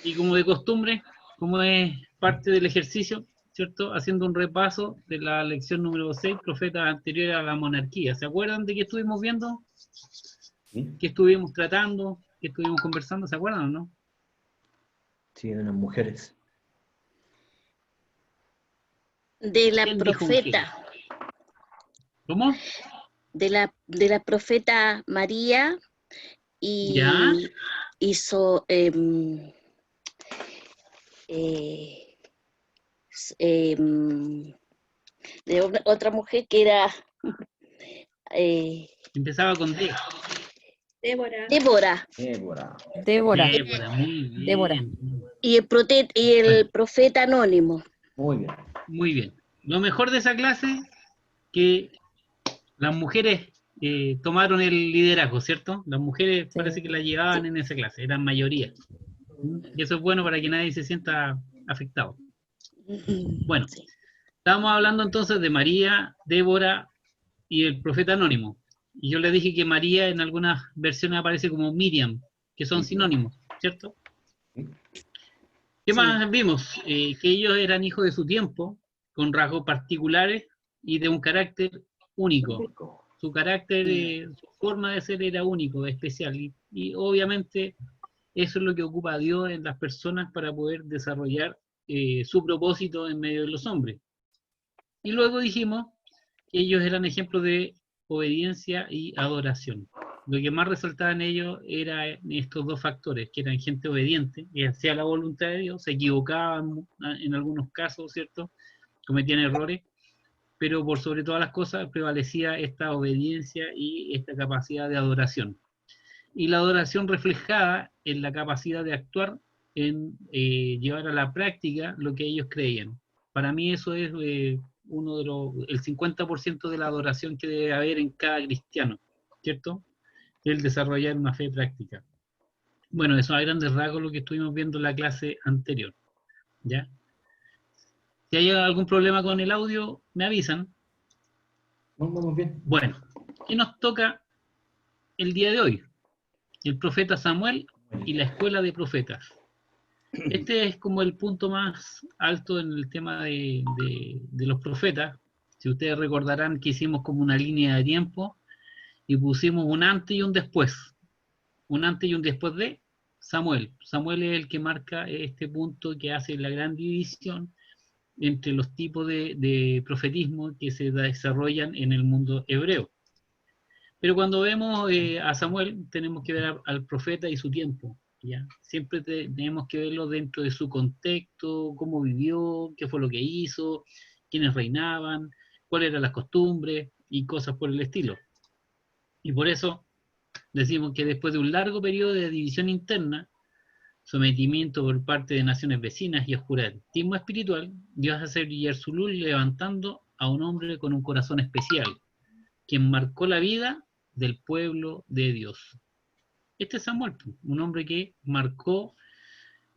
Y como de costumbre, como es parte del ejercicio, ¿cierto? Haciendo un repaso de la lección número 6, profetas anteriores a la monarquía. ¿Se acuerdan de qué estuvimos viendo? ¿Sí? ¿Qué estuvimos tratando? ¿Qué estuvimos conversando? ¿Se acuerdan o no? Sí, de unas mujeres. De la ¿Quién dijo mujeres? profeta, ¿Cómo? de la profeta María ¿Ya? y hizo de otra mujer que era Empezaba con D. Débora. Débora. Débora. Débora. Débora, muy bien. Débora. Y el Bueno, profeta anónimo. Muy bien. muy bien. Lo mejor de esa clase, que las mujeres tomaron el liderazgo, ¿cierto? Las mujeres Sí. parece que la llevaban en esa clase, eran mayoría. Y eso es bueno para que nadie se sienta afectado. Bueno, Sí. estábamos hablando entonces de María, Débora y el profeta anónimo. Y yo les dije que María en algunas versiones aparece como Miriam, que son sinónimos, ¿cierto? ¿Qué más vimos? Que ellos eran hijos de su tiempo, con rasgos particulares y de un carácter único. Su carácter, su forma de ser era único, especial. Y obviamente eso es lo que ocupa a Dios en las personas para poder desarrollar su propósito en medio de los hombres. Y luego dijimos que ellos eran ejemplos de obediencia y adoración. Lo que más resaltaba en ellos eran estos dos factores, que eran gente obediente, que hacía la voluntad de Dios, se equivocaban en algunos casos, ¿cierto? Cometían errores, pero por sobre todas las cosas prevalecía esta obediencia y esta capacidad de adoración. Y la adoración reflejada en la capacidad de actuar, en llevar a la práctica lo que ellos creían. Para mí eso es uno de el 50% de la adoración que debe haber en cada cristiano, ¿cierto? El desarrollar una fe práctica. Bueno, eso a grandes rasgos lo que estuvimos viendo en la clase anterior, ¿ya? Si hay algún problema con el audio, me avisan. Vamos bien. Bueno, ¿qué nos toca el día de hoy? El profeta Samuel y la escuela de profetas. Este es como el punto más alto en el tema de los profetas. Si ustedes recordarán que hicimos como una línea de tiempo y pusimos un antes y un después. Un antes y un después de Samuel. Samuel es el que marca este punto que hace la gran división entre los tipos de profetismo que se desarrollan en el mundo hebreo. Pero cuando vemos a Samuel, tenemos que ver al profeta y su tiempo. ¿Ya? Siempre tenemos que verlo dentro de su contexto, cómo vivió, qué fue lo que hizo, quiénes reinaban, cuáles eran las costumbres y cosas por el estilo. Y por eso decimos que después de un largo periodo de división interna, sometimiento por parte de naciones vecinas y oscurantismo espiritual, Dios hace brillar su luz levantando a un hombre con un corazón especial, quien marcó la vida del pueblo de Dios. Este es Samuel, un hombre que marcó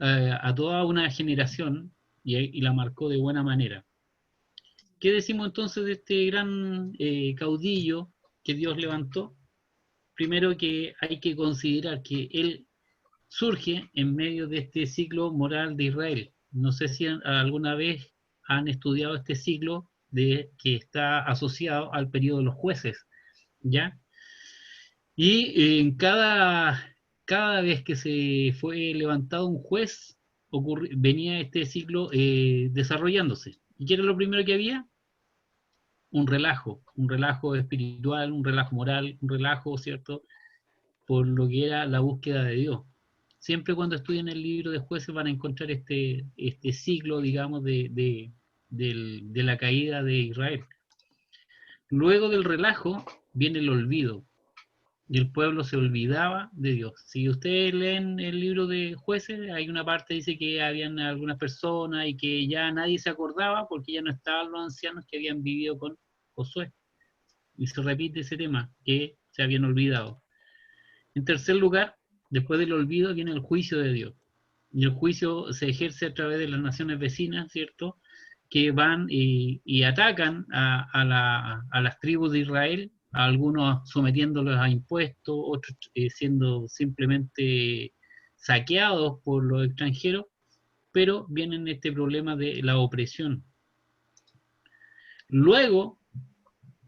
a toda una generación y la marcó de buena manera. ¿Qué decimos entonces de este gran caudillo que Dios levantó? Primero que hay que considerar que él surge en medio de este ciclo moral de Israel. No sé si alguna vez han estudiado este ciclo que está asociado al periodo de los jueces, ¿ya? Y en cada vez que se fue levantado un juez, venía este ciclo desarrollándose. ¿Y qué era lo primero que había? Un relajo espiritual, un relajo moral, un relajo, ¿cierto? Por lo que era la búsqueda de Dios. Siempre cuando estudien el libro de jueces van a encontrar este ciclo, digamos, de la caída de Israel. Luego del relajo viene el olvido, y el pueblo se olvidaba de Dios. Si ustedes leen el libro de jueces, hay una parte que dice que habían algunas personas y que ya nadie se acordaba porque ya no estaban los ancianos que habían vivido con Josué. Y se repite ese tema, que se habían olvidado. En tercer lugar, después del olvido viene el juicio de Dios. Y el juicio se ejerce a través de las naciones vecinas, ¿cierto? Que van y atacan a las tribus de Israel, a algunos sometiéndolos a impuestos, otros siendo simplemente saqueados por los extranjeros, pero vienen este problema de la opresión. Luego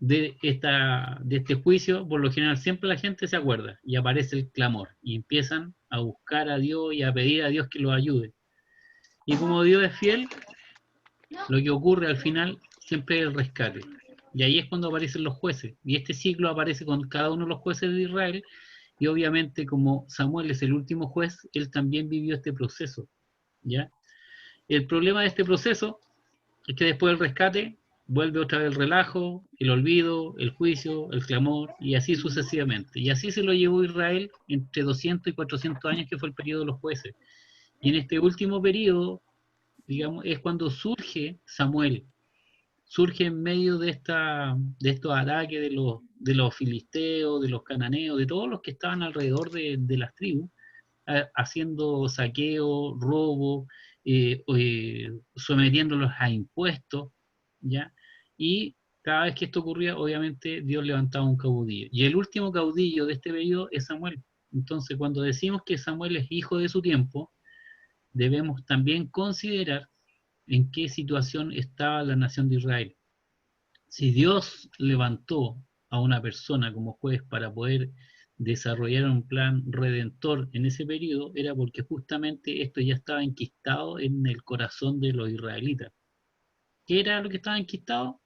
de este juicio, por lo general siempre la gente se acuerda y aparece el clamor y empiezan a buscar a Dios y a pedir a Dios que los ayude. Y como Dios es fiel, lo que ocurre al final siempre es el rescate. Y ahí es cuando aparecen los jueces. Y este ciclo aparece con cada uno de los jueces de Israel. Y obviamente como Samuel es el último juez, él también vivió este proceso, ¿ya? El problema de este proceso es que después del rescate vuelve otra vez el relajo, el olvido, el juicio, el clamor, y así sucesivamente. Y así se lo llevó Israel entre 200 y 400 años, que fue el periodo de los jueces. Y en este último periodo, digamos, es cuando surge Samuel. Surge en medio de estos ataques de los filisteos, de los cananeos, de todos los que estaban alrededor de las tribus, haciendo saqueo, robo, sometiéndolos a impuestos, ¿ya? Y cada vez que esto ocurría, obviamente Dios levantaba un caudillo. Y el último caudillo de este periodo es Samuel. Entonces, cuando decimos que Samuel es hijo de su tiempo, debemos también considerar en qué situación estaba la nación de Israel. Si Dios levantó a una persona como juez para poder desarrollar un plan redentor en ese periodo, era porque justamente esto ya estaba enquistado en el corazón de los israelitas. ¿Qué era lo que estaba enquistado?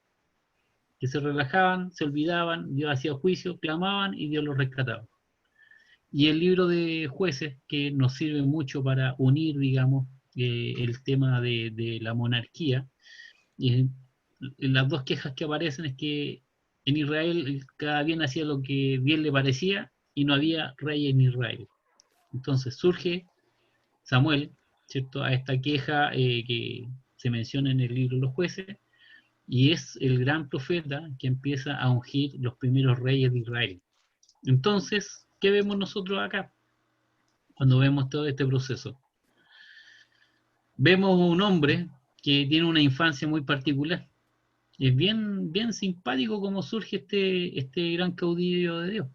Que se relajaban, se olvidaban, Dios hacía juicio, clamaban y Dios los rescataba. Y el libro de jueces, que nos sirve mucho para unir, digamos, el tema de la monarquía, y las dos quejas que aparecen es que en Israel cada bien hacía lo que bien le parecía y no había rey en Israel. Entonces surge Samuel, ¿cierto?, a esta queja que se menciona en el libro de los jueces, y es el gran profeta que empieza a ungir los primeros reyes de Israel. Entonces, ¿qué vemos nosotros acá cuando vemos todo este proceso? Vemos un hombre que tiene una infancia muy particular. Es bien, bien simpático cómo surge este gran caudillo de Dios.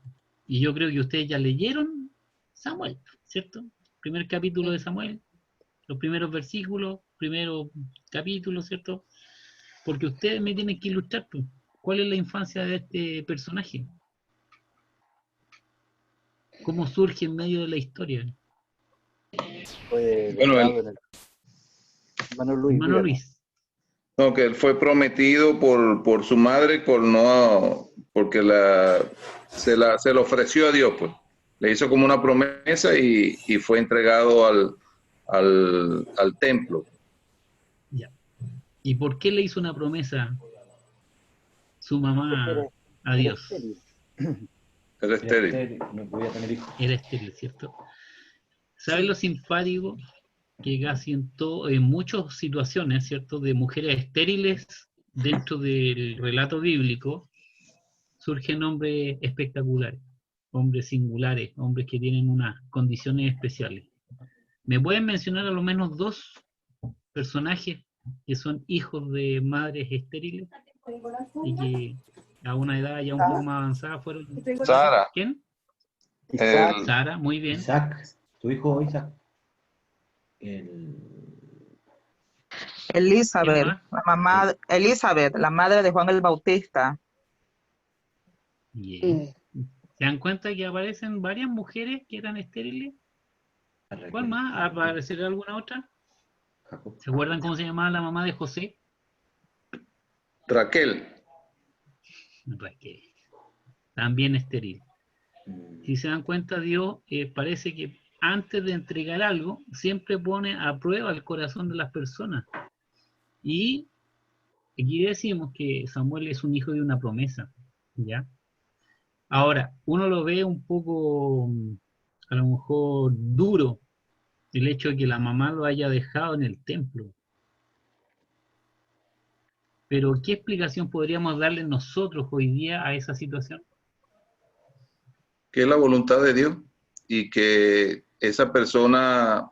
Y yo creo que ustedes ya leyeron Samuel, ¿cierto? Primer capítulo de Samuel, los primeros versículos, primeros capítulos, ¿cierto? Porque ustedes me tienen que ilustrar, pues, cuál es la infancia de este personaje. ¿Cómo surge en medio de la historia? Bueno, Hermano Luis, Hermano dígalo. Luis. no, que él fue prometido por su madre porque se lo ofreció a Dios, pues. Le hizo como una promesa y fue entregado al templo. Ya. ¿Y por qué le hizo una promesa su mamá a Dios? Era estéril. No podía tener hijos. Era estéril, ¿cierto? ¿Sabes lo simpático? Que casi en muchas situaciones, ¿cierto?, de mujeres estériles dentro del relato bíblico, surgen hombres espectaculares, hombres singulares, hombres que tienen unas condiciones especiales. ¿Me pueden mencionar a lo menos dos personajes que son hijos de madres estériles y que a una edad ya un poco más avanzada fueron? Sara. ¿Quién? Isaac, Sara, muy bien. Isaac, tu hijo Isaac. Elizabeth, más? la mamá, Elizabeth, la madre de Juan el Bautista. Bien. ¿Se dan cuenta que aparecen varias mujeres que eran estériles? ¿Cuál más? ¿Aparecerá alguna otra? Jacob. ¿Se acuerdan cómo se llamaba la mamá de José? Raquel. Raquel. También estéril. Si se dan cuenta, Dios parece que antes de entregar algo, siempre pone a prueba el corazón de las personas. Y aquí decimos que Samuel es un hijo de una promesa, ¿ya? Ahora, uno lo ve un poco, a lo mejor, duro, el hecho de que la mamá lo haya dejado en el templo. Pero, ¿qué explicación podríamos darle nosotros hoy día a esa situación? Que es la voluntad de Dios y que esa persona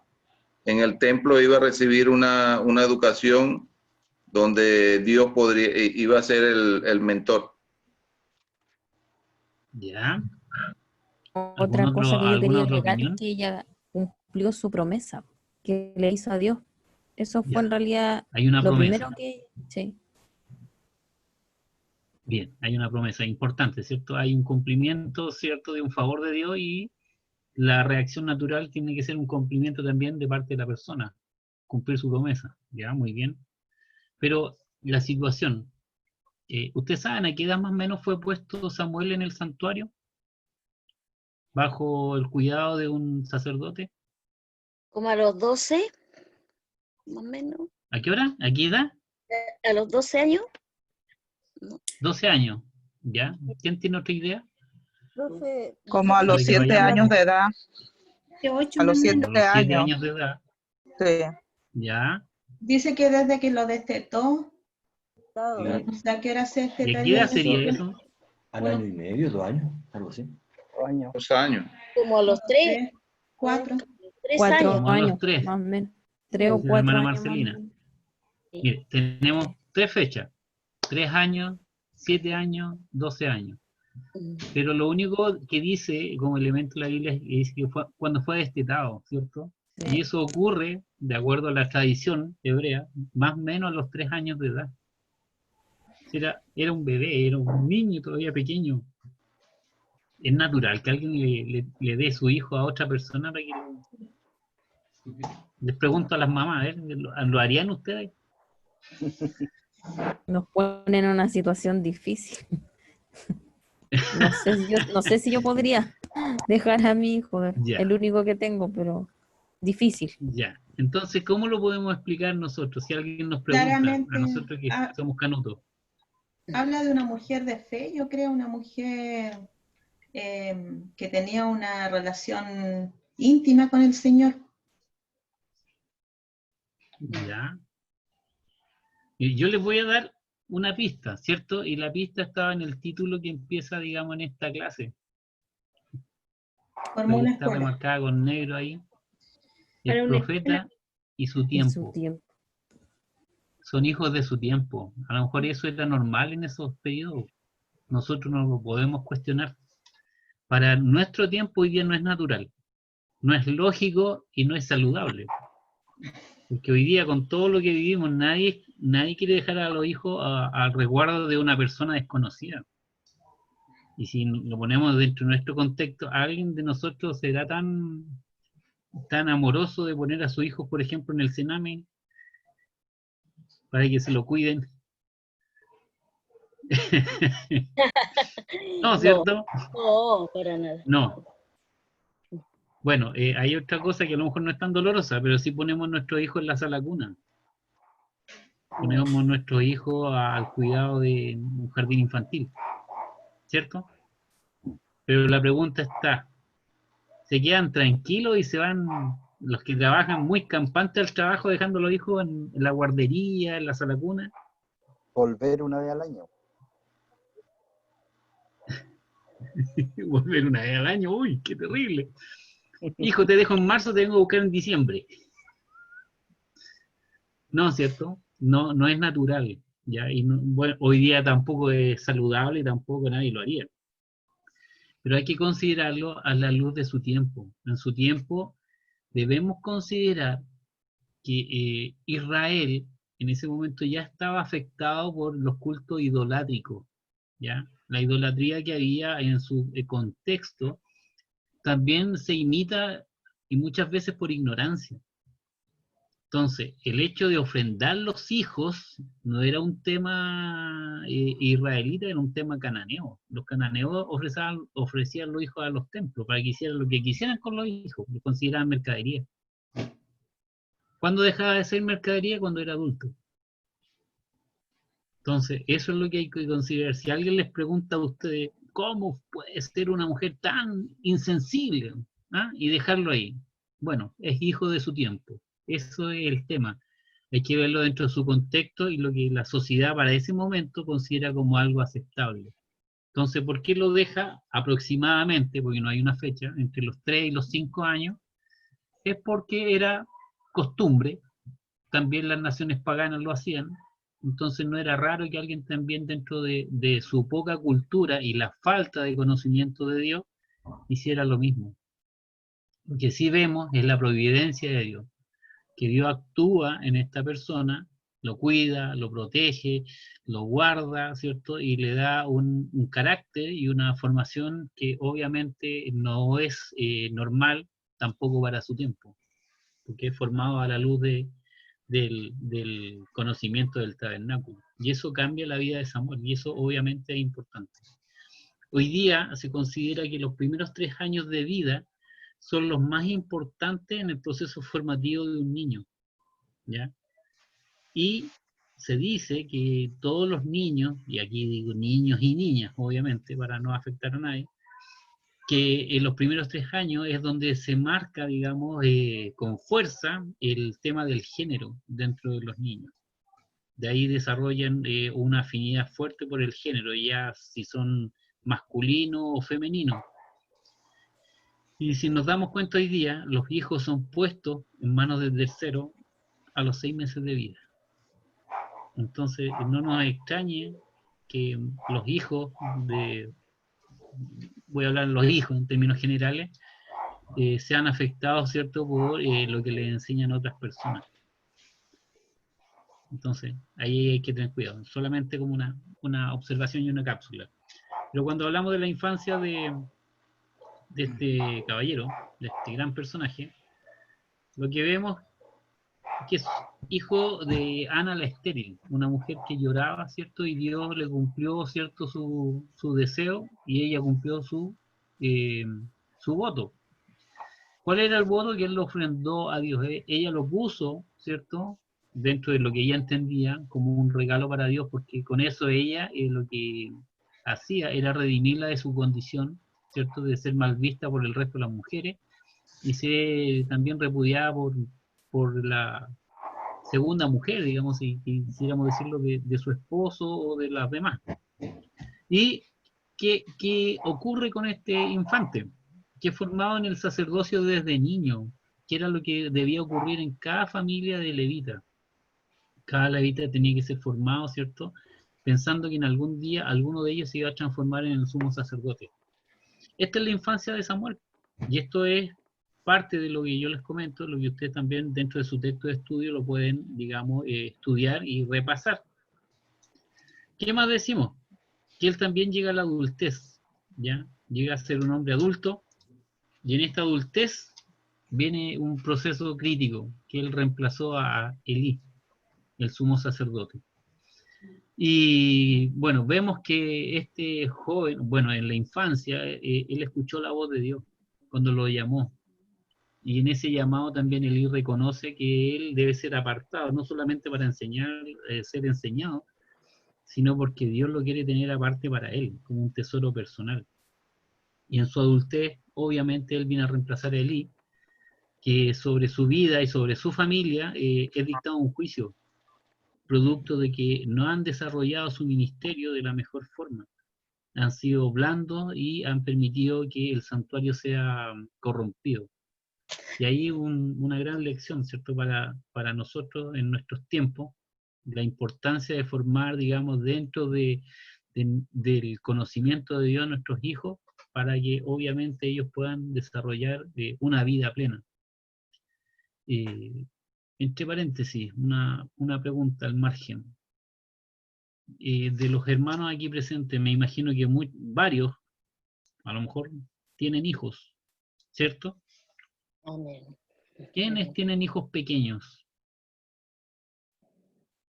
en el templo iba a recibir una educación donde Dios iba a ser el mentor. ¿Ya? Otra cosa que yo ¿Alguna quería otra agregar es opinión? que ella cumplió su promesa que le hizo a Dios. Eso fue Ya. en realidad Hay una lo promesa. primero que... Sí, Bien, hay una promesa importante, ¿cierto? Hay un cumplimiento, ¿cierto?, de un favor de Dios y la reacción natural tiene que ser un cumplimiento también de parte de la persona, cumplir su promesa. Ya, muy bien. Pero la situación, ¿ustedes saben a qué edad más o menos fue puesto Samuel en el santuario? Bajo el cuidado de un sacerdote. Como a los 12, más o menos. ¿A qué hora? ¿A qué edad? A los 12 años. 12 años. ¿Ya? ¿Quién tiene otra idea? Profe, Como a los Para que 7 vayamos. años de edad. De 8 A los más o 7 menos. A los 7 años. años de edad. Sí. ¿Ya? Dice que desde que lo destetó, Claro. o sea, que era ¿Y a destetaría. qué edad sería eso? Al año y medio, 2 años, algo así. 2 años. como a los 3, 4. 3 4 años. Como a los años, 3. más o menos. 3 o Dice la 4 hermana años más o Marcelina. menos. Mire, tenemos 3 fechas. 3 años, 7 años, 12 años. Pero lo único que dice como elemento de la Biblia es que fue cuando fue destetado, ¿cierto? Sí. Y eso ocurre, de acuerdo a la tradición hebrea, más o menos a los 3 años de edad. Era un bebé, era un niño todavía pequeño. Es natural que alguien le dé su hijo a otra persona para que les pregunto a las mamás, ¿lo harían ustedes? Nos ponen en una situación difícil. No sé si yo podría dejar a mi hijo, Ya. el único que tengo, pero difícil. Ya. Entonces, ¿cómo lo podemos explicar nosotros? Si alguien nos pregunta, Claramente, a nosotros que somos canutos. habla de una mujer de fe, yo creo, una mujer que tenía una relación íntima con el Señor. Ya. Y yo les voy a dar una pista, ¿cierto? Y la pista estaba en el título que empieza, digamos, en esta clase. Formó una Está escuela. remarcada con negro ahí. Para El una profeta y su En tiempo. su tiempo. Son hijos de su tiempo. A lo mejor eso era normal en esos periodos. Nosotros no lo podemos cuestionar. Para nuestro tiempo hoy día no es natural. No es lógico y no es saludable. Porque hoy día con todo lo que vivimos, nadie quiere dejar a los hijos al resguardo de una persona desconocida. Y si lo ponemos dentro de nuestro contexto, alguien de nosotros será tan amoroso de poner a su hijo, por ejemplo, en el cename para que se lo cuiden. No, ¿cierto? No, para nada. No. Bueno, hay otra cosa que a lo mejor no es tan dolorosa, pero sí ponemos a nuestro hijo en la sala cuna. Ponemos a nuestro hijo al cuidado de un jardín infantil, ¿cierto? Pero la pregunta está, ¿se quedan tranquilos y se van los que trabajan muy campantes al trabajo dejando a los hijos en la guardería, en la sala cuna? Volver una vez al año. Volver una vez al año, uy, qué terrible. Hijo, te dejo en marzo, te vengo a buscar en diciembre. No, ¿cierto? No es natural, ¿ya? Y bueno, hoy día tampoco es saludable y tampoco nadie lo haría. Pero hay que considerarlo a la luz de su tiempo. En su tiempo debemos considerar que Israel en ese momento ya estaba afectado por los cultos idolátricos, ¿ya? La idolatría que había en su contexto también se imita y muchas veces por ignorancia. Entonces, el hecho de ofrendar los hijos no era un tema israelita, era un tema cananeo. Los cananeos ofrecían los hijos a los templos para que hicieran lo que quisieran con los hijos, lo consideraban mercadería. ¿Cuándo dejaba de ser mercadería? Cuando era adulto. Entonces, eso es lo que hay que considerar. Si alguien les pregunta a ustedes, ¿cómo puede ser una mujer tan insensible? ¿Ah? Y dejarlo ahí. Bueno, es hijo de su tiempo. Eso es el tema. Hay que verlo dentro de su contexto y lo que la sociedad para ese momento considera como algo aceptable. Entonces, ¿por qué lo deja aproximadamente? Porque no hay una fecha, entre los 3 y los 5 años. Es porque era costumbre. También las naciones paganas lo hacían. Entonces no era raro que alguien también dentro de su poca cultura y la falta de conocimiento de Dios hiciera lo mismo. Lo que sí vemos es la providencia de Dios, que Dios actúa en esta persona, lo cuida, lo protege, lo guarda, ¿cierto? Y le da un carácter y una formación que obviamente no es normal tampoco para su tiempo, porque es formado a la luz del conocimiento del tabernáculo. Y eso cambia la vida de Samuel, y eso obviamente es importante. Hoy día se considera que los primeros 3 años de vida son los más importantes en el proceso formativo de un niño, ¿ya? Y se dice que todos los niños, y aquí digo niños y niñas, obviamente, para no afectar a nadie, que en los primeros 3 años es donde se marca, digamos, con fuerza el tema del género dentro de los niños. De ahí desarrollan una afinidad fuerte por el género, ya si son masculino o femenino. Y si nos damos cuenta hoy día, los hijos son puestos en manos del tercero a los 6 meses de vida. Entonces, no nos extrañe que los hijos voy a hablar de los hijos en términos generales, sean afectados, ¿cierto?, por lo que les enseñan otras personas. Entonces, ahí hay que tener cuidado, solamente como una observación y una cápsula. Pero cuando hablamos de la infancia de este caballero, de este gran personaje, lo que vemos es que es hijo de Ana la estéril, una mujer que lloraba, ¿cierto? Y Dios le cumplió, ¿cierto?, su deseo, y ella cumplió su voto. ¿Cuál era el voto? Que él lo ofrendó a Dios. Ella lo puso, ¿cierto?, dentro de lo que ella entendía como un regalo para Dios, porque con eso ella lo que hacía era redimirla de su condición, ¿cierto?, de ser mal vista por el resto de las mujeres y ser también repudiada por la segunda mujer, digamos, si quisiéramos decirlo, de su esposo o de las demás. ¿Y qué ocurre con este infante? Que es formado en el sacerdocio desde niño, que era lo que debía ocurrir en cada familia de levita. Cada levita tenía que ser formado, ¿cierto?, pensando que en algún día alguno de ellos se iba a transformar en el sumo sacerdote. Esta es la infancia de Samuel, y esto es parte de lo que yo les comento, lo que ustedes también dentro de su texto de estudio lo pueden, digamos, estudiar y repasar. ¿Qué más decimos? Que él también llega a la adultez, ¿ya? Llega a ser un hombre adulto, y en esta adultez viene un proceso crítico, que él reemplazó a Elí, el sumo sacerdote. Y bueno, vemos que este joven, bueno, en la infancia, él escuchó la voz de Dios cuando lo llamó. Y en ese llamado también Elí reconoce que él debe ser apartado, no solamente para enseñar, ser enseñado, sino porque Dios lo quiere tener aparte para él, como un tesoro personal. Y en su adultez, obviamente, él viene a reemplazar a Elí, que sobre su vida y sobre su familia es dictado un juicio, producto de que no han desarrollado su ministerio de la mejor forma. Han sido blandos y han permitido que el santuario sea corrompido. Y ahí una gran lección, ¿cierto?, para nosotros en nuestros tiempos, la importancia de formar, digamos, dentro del conocimiento de Dios a nuestros hijos, para que obviamente ellos puedan desarrollar una vida plena. Entre paréntesis, una pregunta al margen. De los hermanos aquí presentes, me imagino que varios, a lo mejor, tienen hijos, ¿cierto? Amén. ¿Quiénes tienen hijos pequeños?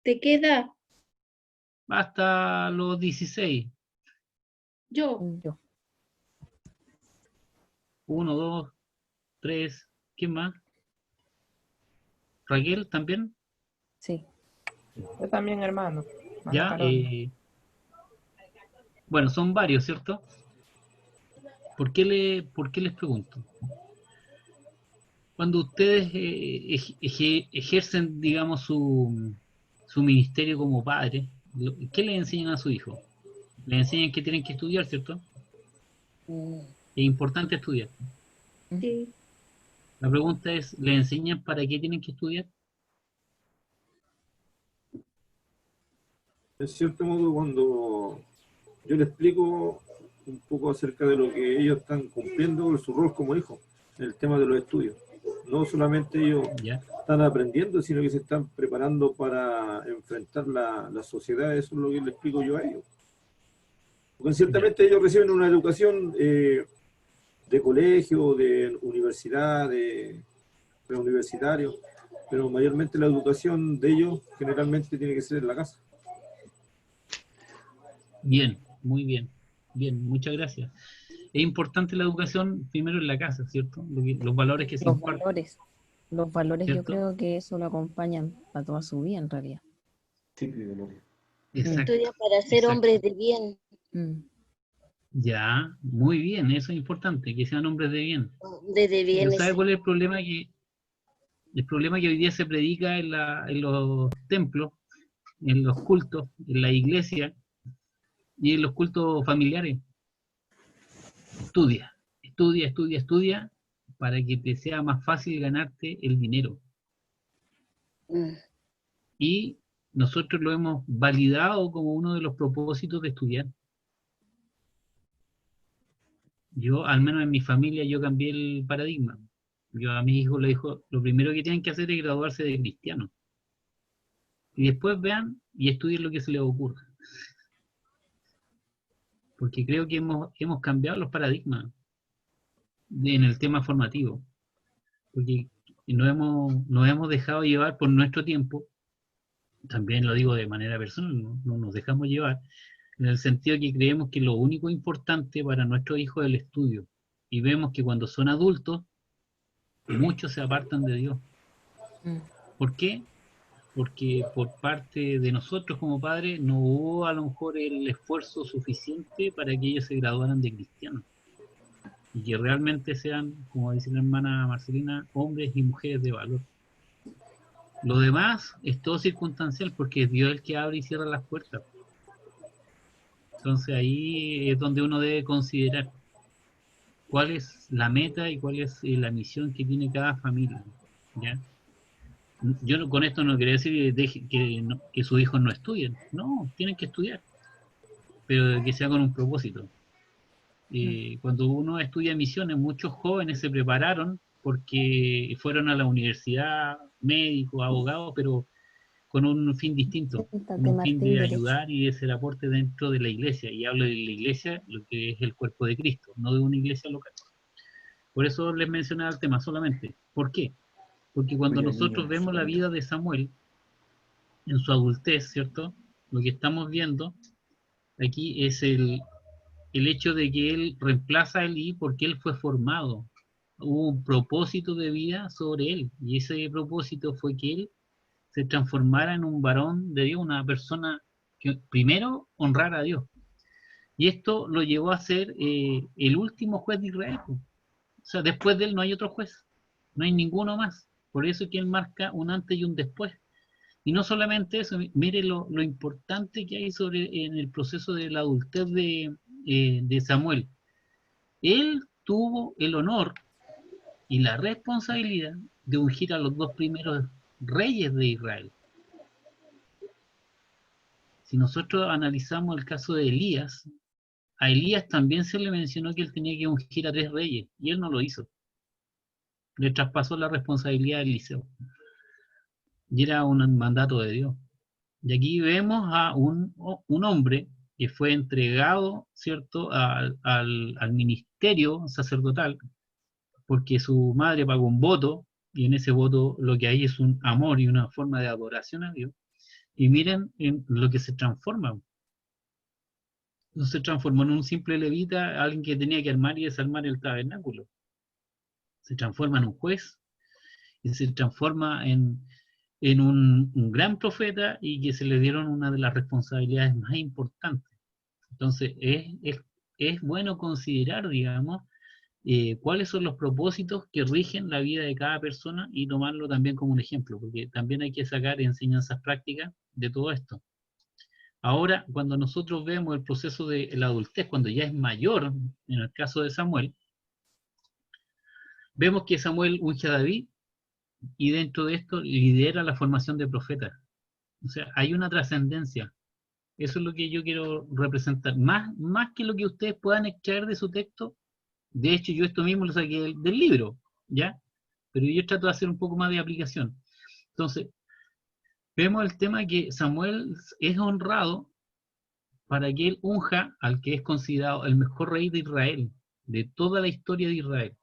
¿De qué edad? Hasta los 16. Yo. 1, 2, 3. ¿Quién más? ¿Raquel también? Sí. Yo también, hermano. Ya. Bueno, son varios, ¿cierto? ¿Por qué les pregunto? Cuando ustedes ejercen, digamos, su ministerio como padre, ¿qué le enseñan a su hijo? Le enseñan que tienen que estudiar, ¿cierto? Es importante estudiar. Sí. La pregunta es, ¿le enseñan para qué tienen que estudiar? En cierto modo, cuando yo le explico un poco acerca de lo que ellos están cumpliendo, su rol como hijos, el tema de los estudios. No solamente ellos ¿Ya? están aprendiendo, sino que se están preparando para enfrentar la sociedad. Eso es lo que les explico yo a ellos. Porque ciertamente ellos reciben una educación de colegio, de universidad, de preuniversitario, pero mayormente la educación de ellos generalmente tiene que ser en la casa. Bien, muy bien. Bien, muchas gracias. Es importante la educación primero en la casa, ¿cierto? Los valores que se Los imparten. valores. Los valores yo ¿Cierto? creo que eso lo acompañan para toda su vida en realidad. Sí, Gloria. Exacto. Estudia para ser exacto. hombres de bien. Ya, muy bien, eso es importante, que sean hombres de bien. Hombres de bien. Pero ¿sabe cuál es el problema? El problema que hoy día se predica en los templos, en los cultos, en la iglesia y en los cultos familiares. Estudia, estudia, estudia, estudia para que te sea más fácil ganarte el dinero. Y nosotros lo hemos validado como uno de los propósitos de estudiar. Yo, al menos en mi familia, yo cambié el paradigma. Yo a mis hijos les digo, lo primero que tienen que hacer es graduarse de cristianos. Y después vean y estudien lo que se les ocurra. Porque creo que hemos cambiado los paradigmas en el tema formativo. Porque nos hemos dejado llevar por nuestro tiempo, también lo digo de manera personal, no nos dejamos llevar, en el sentido que creemos que lo único importante para nuestros hijos es el estudio. Y vemos que cuando son adultos, muchos se apartan de Dios. ¿Por qué? Porque por parte de nosotros como padres no hubo a lo mejor el esfuerzo suficiente para que ellos se graduaran de cristianos. Y que realmente sean, como dice la hermana Marcelina, hombres y mujeres de valor. Lo demás es todo circunstancial porque es Dios el que abre y cierra las puertas. Entonces ahí es donde uno debe considerar cuál es la meta y cuál es la misión que tiene cada familia. ¿Ya? Yo con esto no quería decir que sus hijos no estudien. No, tienen que estudiar, pero que sea con un propósito. Cuando uno estudia misiones, muchos jóvenes se prepararon porque fueron a la universidad, médicos, abogados, pero con un fin distinto, con un fin de ayudar y de ser aporte dentro de la iglesia. Y hablo de la iglesia, lo que es el cuerpo de Cristo, no de una iglesia local. Por eso les mencionaba el tema solamente. ¿Por qué? Porque cuando nosotros vemos la vida de Samuel en su adultez, ¿cierto? Lo que estamos viendo aquí es el hecho de que él reemplaza a Elí porque él fue formado. Hubo un propósito de vida sobre él, y ese propósito fue que él se transformara en un varón de Dios, una persona que primero honrara a Dios. Y esto lo llevó a ser el último juez de Israel. O sea, después de él no hay otro juez, no hay ninguno más. Por eso es que él marca un antes y un después. Y no solamente eso, mire lo importante que hay en el proceso de la adultez de Samuel. Él tuvo el honor y la responsabilidad de ungir a los dos primeros reyes de Israel. Si nosotros analizamos el caso de Elías, a Elías también se le mencionó que él tenía que ungir a 3 reyes, y él no lo hizo. Le traspasó la responsabilidad a Eliseo. Y era un mandato de Dios. Y aquí vemos a un hombre que fue entregado, ¿cierto?, al ministerio sacerdotal, porque su madre pagó un voto, y en ese voto lo que hay es un amor y una forma de adoración a Dios. Y miren en lo que se transforma. No se transformó en un simple levita, alguien que tenía que armar y desarmar el tabernáculo. Se transforma en un juez, y se transforma en un gran profeta, y que se le dieron una de las responsabilidades más importantes. Entonces, es bueno considerar, digamos, cuáles son los propósitos que rigen la vida de cada persona y tomarlo también como un ejemplo, porque también hay que sacar enseñanzas prácticas de todo esto. Ahora, cuando nosotros vemos el proceso de la adultez, cuando ya es mayor, en el caso de Samuel, vemos que Samuel unge a David, y dentro de esto lidera la formación de profetas. O sea, hay una trascendencia. Eso es lo que yo quiero representar. Más que lo que ustedes puedan extraer de su texto. De hecho, yo esto mismo lo saqué del libro. ¿ya? Pero yo trato de hacer un poco más de aplicación. Entonces, vemos el tema que Samuel es honrado para que él unja al que es considerado el mejor rey de Israel, de toda la historia de Israel.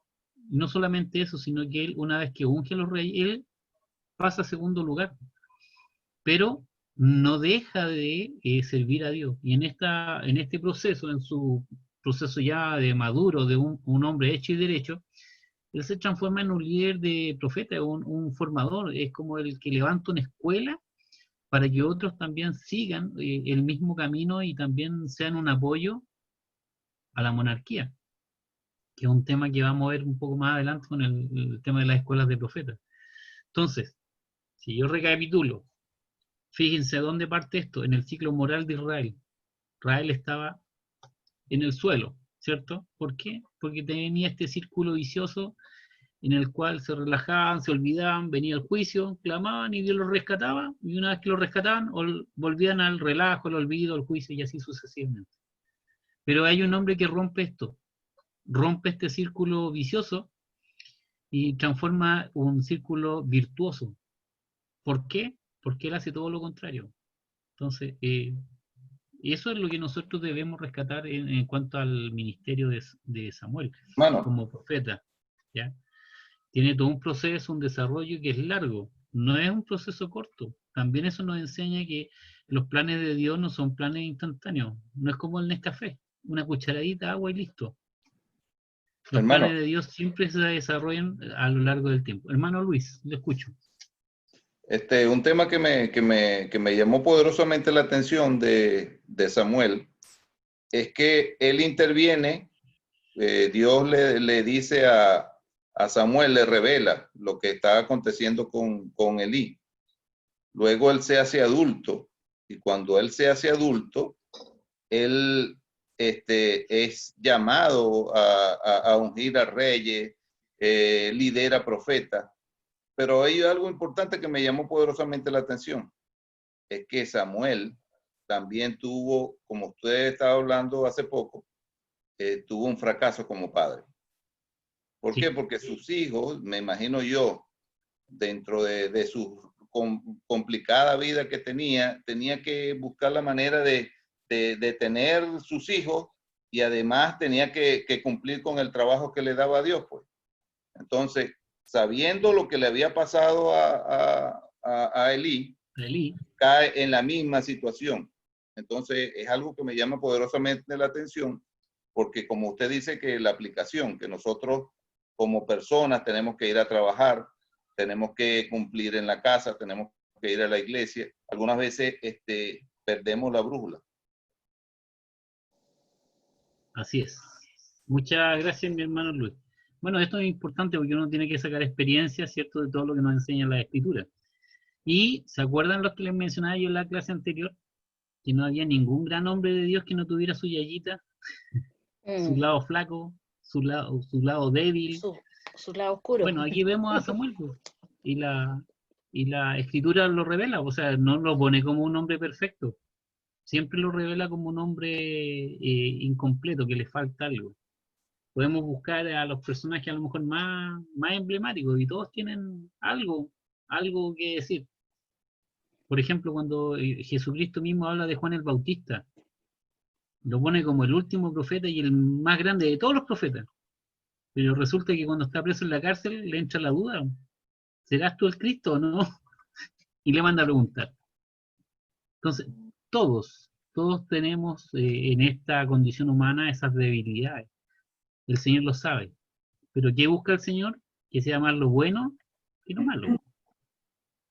Y no solamente eso, sino que él, una vez que unge a los reyes, él pasa a segundo lugar. Pero no deja de servir a Dios. Y en este proceso, en su proceso ya de maduro, de un hombre hecho y derecho, él se transforma en un líder de profeta, un formador, es como el que levanta una escuela para que otros también sigan el mismo camino y también sean un apoyo a la monarquía, que es un tema que vamos a ver un poco más adelante con el tema de las escuelas de profetas. Entonces, si yo recapitulo, fíjense dónde parte esto, en el ciclo moral de Israel. Israel estaba en el suelo, ¿cierto? ¿Por qué? Porque tenía este círculo vicioso en el cual se relajaban, se olvidaban, venía el juicio, clamaban y Dios los rescataba, y una vez que los rescataban, volvían al relajo, al olvido, al juicio y así sucesivamente. Pero hay un hombre que rompe esto, rompe este círculo vicioso y transforma un círculo virtuoso. ¿Por qué? Porque él hace todo lo contrario. Entonces, eso es lo que nosotros debemos rescatar en cuanto al ministerio de Samuel, como profeta, ¿ya? Tiene todo un proceso, un desarrollo que es largo, no es un proceso corto. También eso nos enseña que los planes de Dios no son planes instantáneos, no es como el Nescafé, una cucharadita, agua y listo. Los planes de Dios siempre se desarrollan a lo largo del tiempo. Hermano Luis, le escucho. Un tema que me llamó poderosamente la atención de Samuel es que él interviene, Dios le dice a Samuel, le revela lo que está aconteciendo con Elí. Luego él se hace adulto, y cuando él se hace adulto, él es llamado a ungir a reyes, lidera profetas. Pero hay algo importante que me llamó poderosamente la atención, es que Samuel también tuvo, como usted estaba hablando hace poco, tuvo un fracaso como padre. ¿Por qué? Porque sus hijos, me imagino yo, dentro de su complicada vida que tenía que buscar la manera de tener sus hijos y además tenía que cumplir con el trabajo que le daba a Dios, pues. Entonces, sabiendo lo que le había pasado a Elí, cae en la misma situación. Entonces, es algo que me llama poderosamente la atención, porque como usted dice que la aplicación, que nosotros como personas tenemos que ir a trabajar, tenemos que cumplir en la casa, tenemos que ir a la iglesia, algunas veces perdemos la brújula. Así es. Muchas gracias, mi hermano Luis. Bueno, esto es importante porque uno tiene que sacar experiencia, ¿cierto?, de todo lo que nos enseña la Escritura. Y, ¿se acuerdan los que les mencionaba yo en la clase anterior? Que no había ningún gran hombre de Dios que no tuviera su yayita, su lado flaco, su lado débil. Su lado oscuro. Bueno, aquí vemos a Samuel, pues, y la Escritura lo revela, o sea, no lo pone como un hombre perfecto, siempre lo revela como un hombre incompleto, que le falta algo. Podemos buscar a los personajes a lo mejor más emblemáticos y todos tienen algo que decir. Por ejemplo, cuando Jesucristo mismo habla de Juan el Bautista, lo pone como el último profeta y el más grande de todos los profetas. Pero resulta que cuando está preso en la cárcel le entra la duda, ¿serás tú el Cristo o no? Y le manda a preguntar. Entonces, todos tenemos en esta condición humana esas debilidades. El Señor lo sabe. Pero ¿qué busca el Señor? Que sea más lo bueno que lo malo.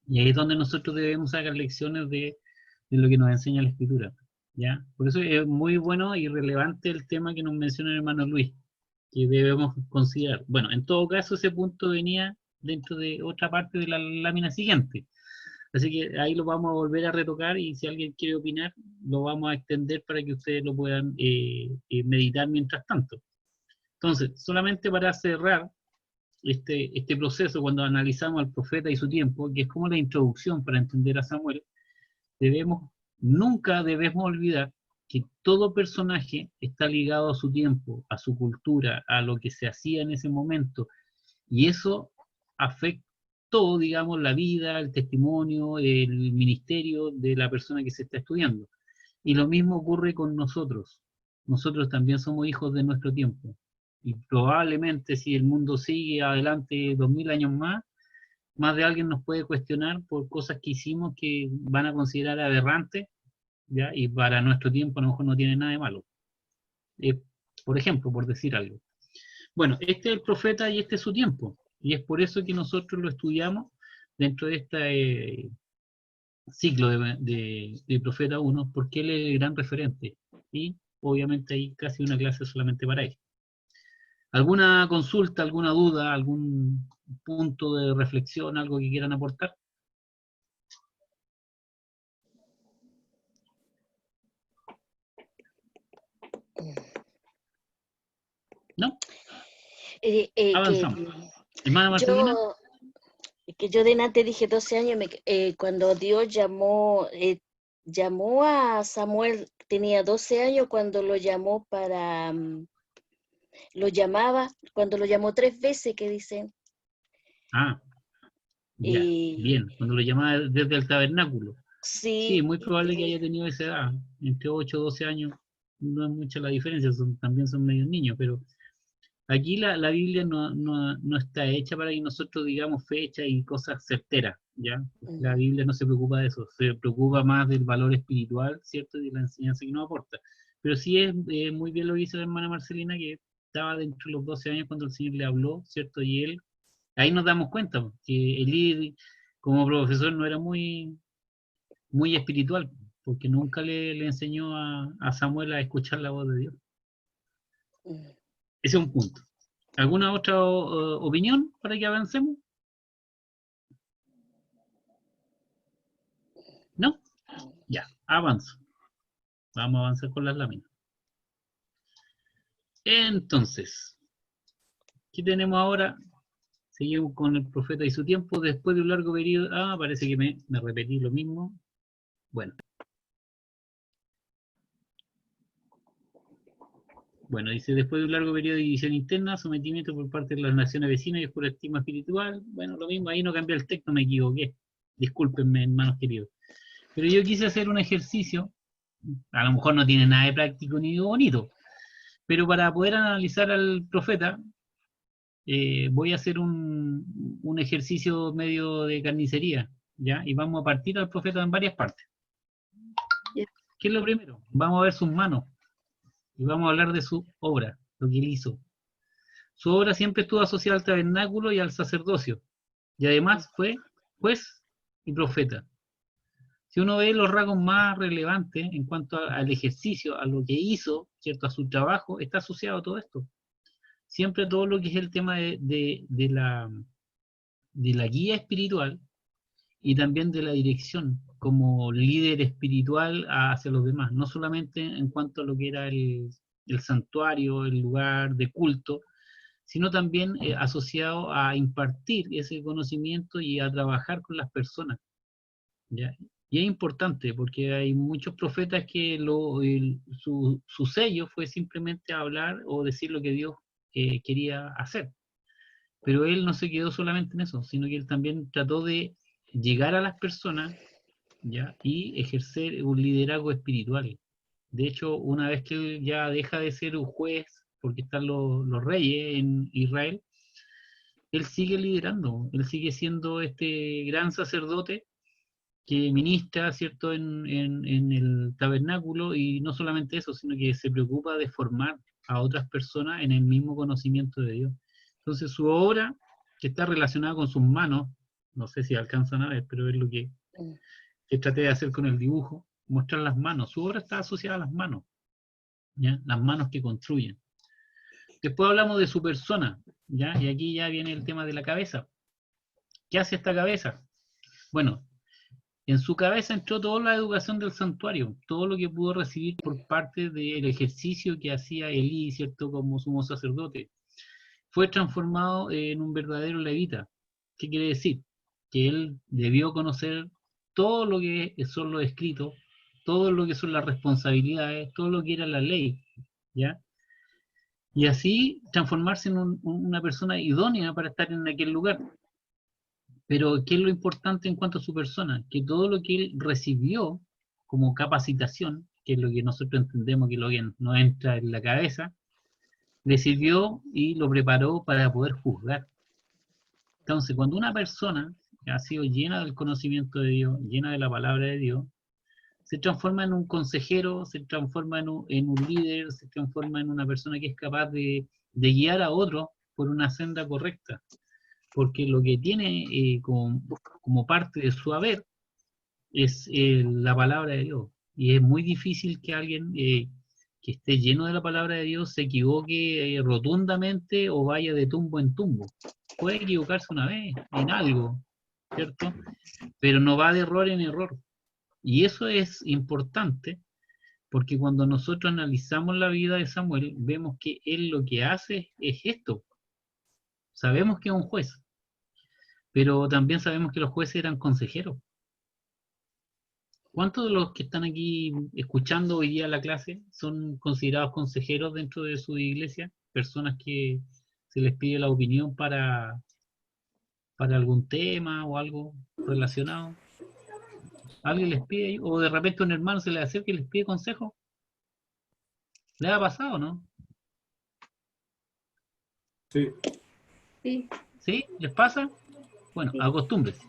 Y ahí es donde nosotros debemos sacar lecciones de lo que nos enseña la Escritura, ¿ya? Por eso es muy bueno y relevante el tema que nos menciona el hermano Luis, que debemos considerar. Bueno, en todo caso, ese punto venía dentro de otra parte de la lámina siguiente. Así que ahí lo vamos a volver a retocar y si alguien quiere opinar, lo vamos a extender para que ustedes lo puedan meditar mientras tanto. Entonces, solamente para cerrar este proceso, cuando analizamos al profeta y su tiempo, que es como la introducción para entender a Samuel, nunca debemos olvidar que todo personaje está ligado a su tiempo, a su cultura, a lo que se hacía en ese momento, Y eso afectó, digamos, la vida, el testimonio, el ministerio de la persona que se está estudiando. Y lo mismo ocurre con nosotros. Nosotros también somos hijos de nuestro tiempo. Y probablemente si el mundo sigue adelante 2000 años más de alguien nos puede cuestionar por cosas que hicimos que van a considerar aberrantes, ¿ya? Y para nuestro tiempo a lo mejor no tiene nada de malo. Por ejemplo, por decir algo. Bueno, este es el profeta y este es su tiempo. Y es por eso que nosotros lo estudiamos dentro de este ciclo de Profeta 1, porque él es el gran referente. Y obviamente hay casi una clase solamente para él. ¿Alguna consulta, alguna duda, algún punto de reflexión, algo que quieran aportar? ¿No? Avanzamos. Hermana Marcelina. Yo delante dije 12 años, cuando Dios llamó a Samuel, tenía 12 años cuando lo llamó cuando lo llamó 3 veces, que dicen. Ya, bien, cuando lo llamaba desde el tabernáculo. Sí, muy probable que haya tenido esa edad, entre 8 y 12 años, no es mucha la diferencia, también son medios niños, pero aquí la Biblia no está hecha para que nosotros digamos fechas y cosas certeras, ¿ya? La Biblia no se preocupa de eso, se preocupa más del valor espiritual, ¿cierto? Y de la enseñanza que nos aporta. Pero sí es muy bien lo que dice la hermana Marcelina, que estaba dentro de los 12 años cuando el Señor le habló, ¿cierto? Y él, ahí nos damos cuenta que Elí, como profesor, no era muy espiritual, porque nunca le enseñó a Samuel a escuchar la voz de Dios. Ese es un punto. ¿Alguna otra opinión para que avancemos? ¿No? Ya, avanzo. Vamos a avanzar con las láminas. Entonces, ¿qué tenemos ahora? Seguimos con el profeta y su tiempo. Después de un largo periodo... parece que me repetí lo mismo. Bueno, dice, después de un largo periodo de división interna, sometimiento por parte de las naciones vecinas y por estima espiritual. Bueno, lo mismo, ahí no cambié el texto, me equivoqué. Discúlpenme, hermanos queridos. Pero yo quise hacer un ejercicio, a lo mejor no tiene nada de práctico ni de bonito, pero para poder analizar al profeta, voy a hacer un ejercicio medio de carnicería, ¿ya? Y vamos a partir al profeta en varias partes. ¿Qué es lo primero? Vamos a ver sus manos. Y vamos a hablar de su obra, lo que él hizo. Su obra siempre estuvo asociada al tabernáculo y al sacerdocio. Y además fue juez y profeta. Si uno ve los rasgos más relevantes en cuanto al ejercicio, a lo que hizo, ¿cierto? A su trabajo, está asociado a todo esto. Siempre todo lo que es el tema de la guía espiritual y también de la dirección como líder espiritual hacia los demás, no solamente en cuanto a lo que era el santuario, el lugar de culto, sino también asociado a impartir ese conocimiento y a trabajar con las personas, ¿ya? Y es importante porque hay muchos profetas que su sello fue simplemente hablar o decir lo que Dios quería hacer. Pero él no se quedó solamente en eso, sino que él también trató de llegar a las personas, ¿ya? Y ejercer un liderazgo espiritual. De hecho, una vez que él ya deja de ser un juez, porque están los reyes en Israel, él sigue liderando, él sigue siendo este gran sacerdote que ministra, ¿cierto?, en el tabernáculo, y no solamente eso, sino que se preocupa de formar a otras personas en el mismo conocimiento de Dios. Entonces su obra, que está relacionada con sus manos, no sé si alcanzan a ver, pero es lo que traté de hacer con el dibujo, mostrar las manos. Su obra está asociada a las manos, ¿ya? Las manos que construyen. Después hablamos de su persona, ¿ya? Y aquí ya viene el tema de la cabeza. ¿Qué hace esta cabeza? Bueno, en su cabeza entró toda la educación del santuario, todo lo que pudo recibir por parte del ejercicio que hacía Elí, ¿cierto?, como sumo sacerdote. Fue transformado en un verdadero levita. ¿Qué quiere decir? Que él debió conocer todo lo que son los escritos, todo lo que son las responsabilidades, todo lo que era la ley, ¿ya? y así transformarse en una persona idónea para estar en aquel lugar. Pero ¿qué es lo importante en cuanto a su persona? Que todo lo que él recibió como capacitación, que es lo que nosotros entendemos que lo que nos entra en la cabeza, le sirvió y lo preparó para poder juzgar. Entonces, cuando una persona ha sido llena del conocimiento de Dios, llena de la palabra de Dios, se transforma en un consejero, se transforma en un líder, se transforma en una persona que es capaz de guiar a otros por una senda correcta. Porque lo que tiene como parte de su haber es la palabra de Dios. Y es muy difícil que alguien que esté lleno de la palabra de Dios se equivoque rotundamente o vaya de tumbo en tumbo. Puede equivocarse una vez en algo, ¿cierto? Pero no va de error en error. Y eso es importante porque cuando nosotros analizamos la vida de Samuel, vemos que él lo que hace es esto. Sabemos que es un juez, pero también sabemos que los jueces eran consejeros. ¿Cuántos de los que están aquí escuchando hoy día la clase son considerados consejeros dentro de su iglesia? Personas que se les pide la opinión para algún tema o algo relacionado. ¿Alguien les pide, o de repente un hermano se les acerca y les pide consejo? ¿Les ha pasado, no? Sí. Sí. ¿Sí? ¿Les pasa? Bueno, acostúmbrese.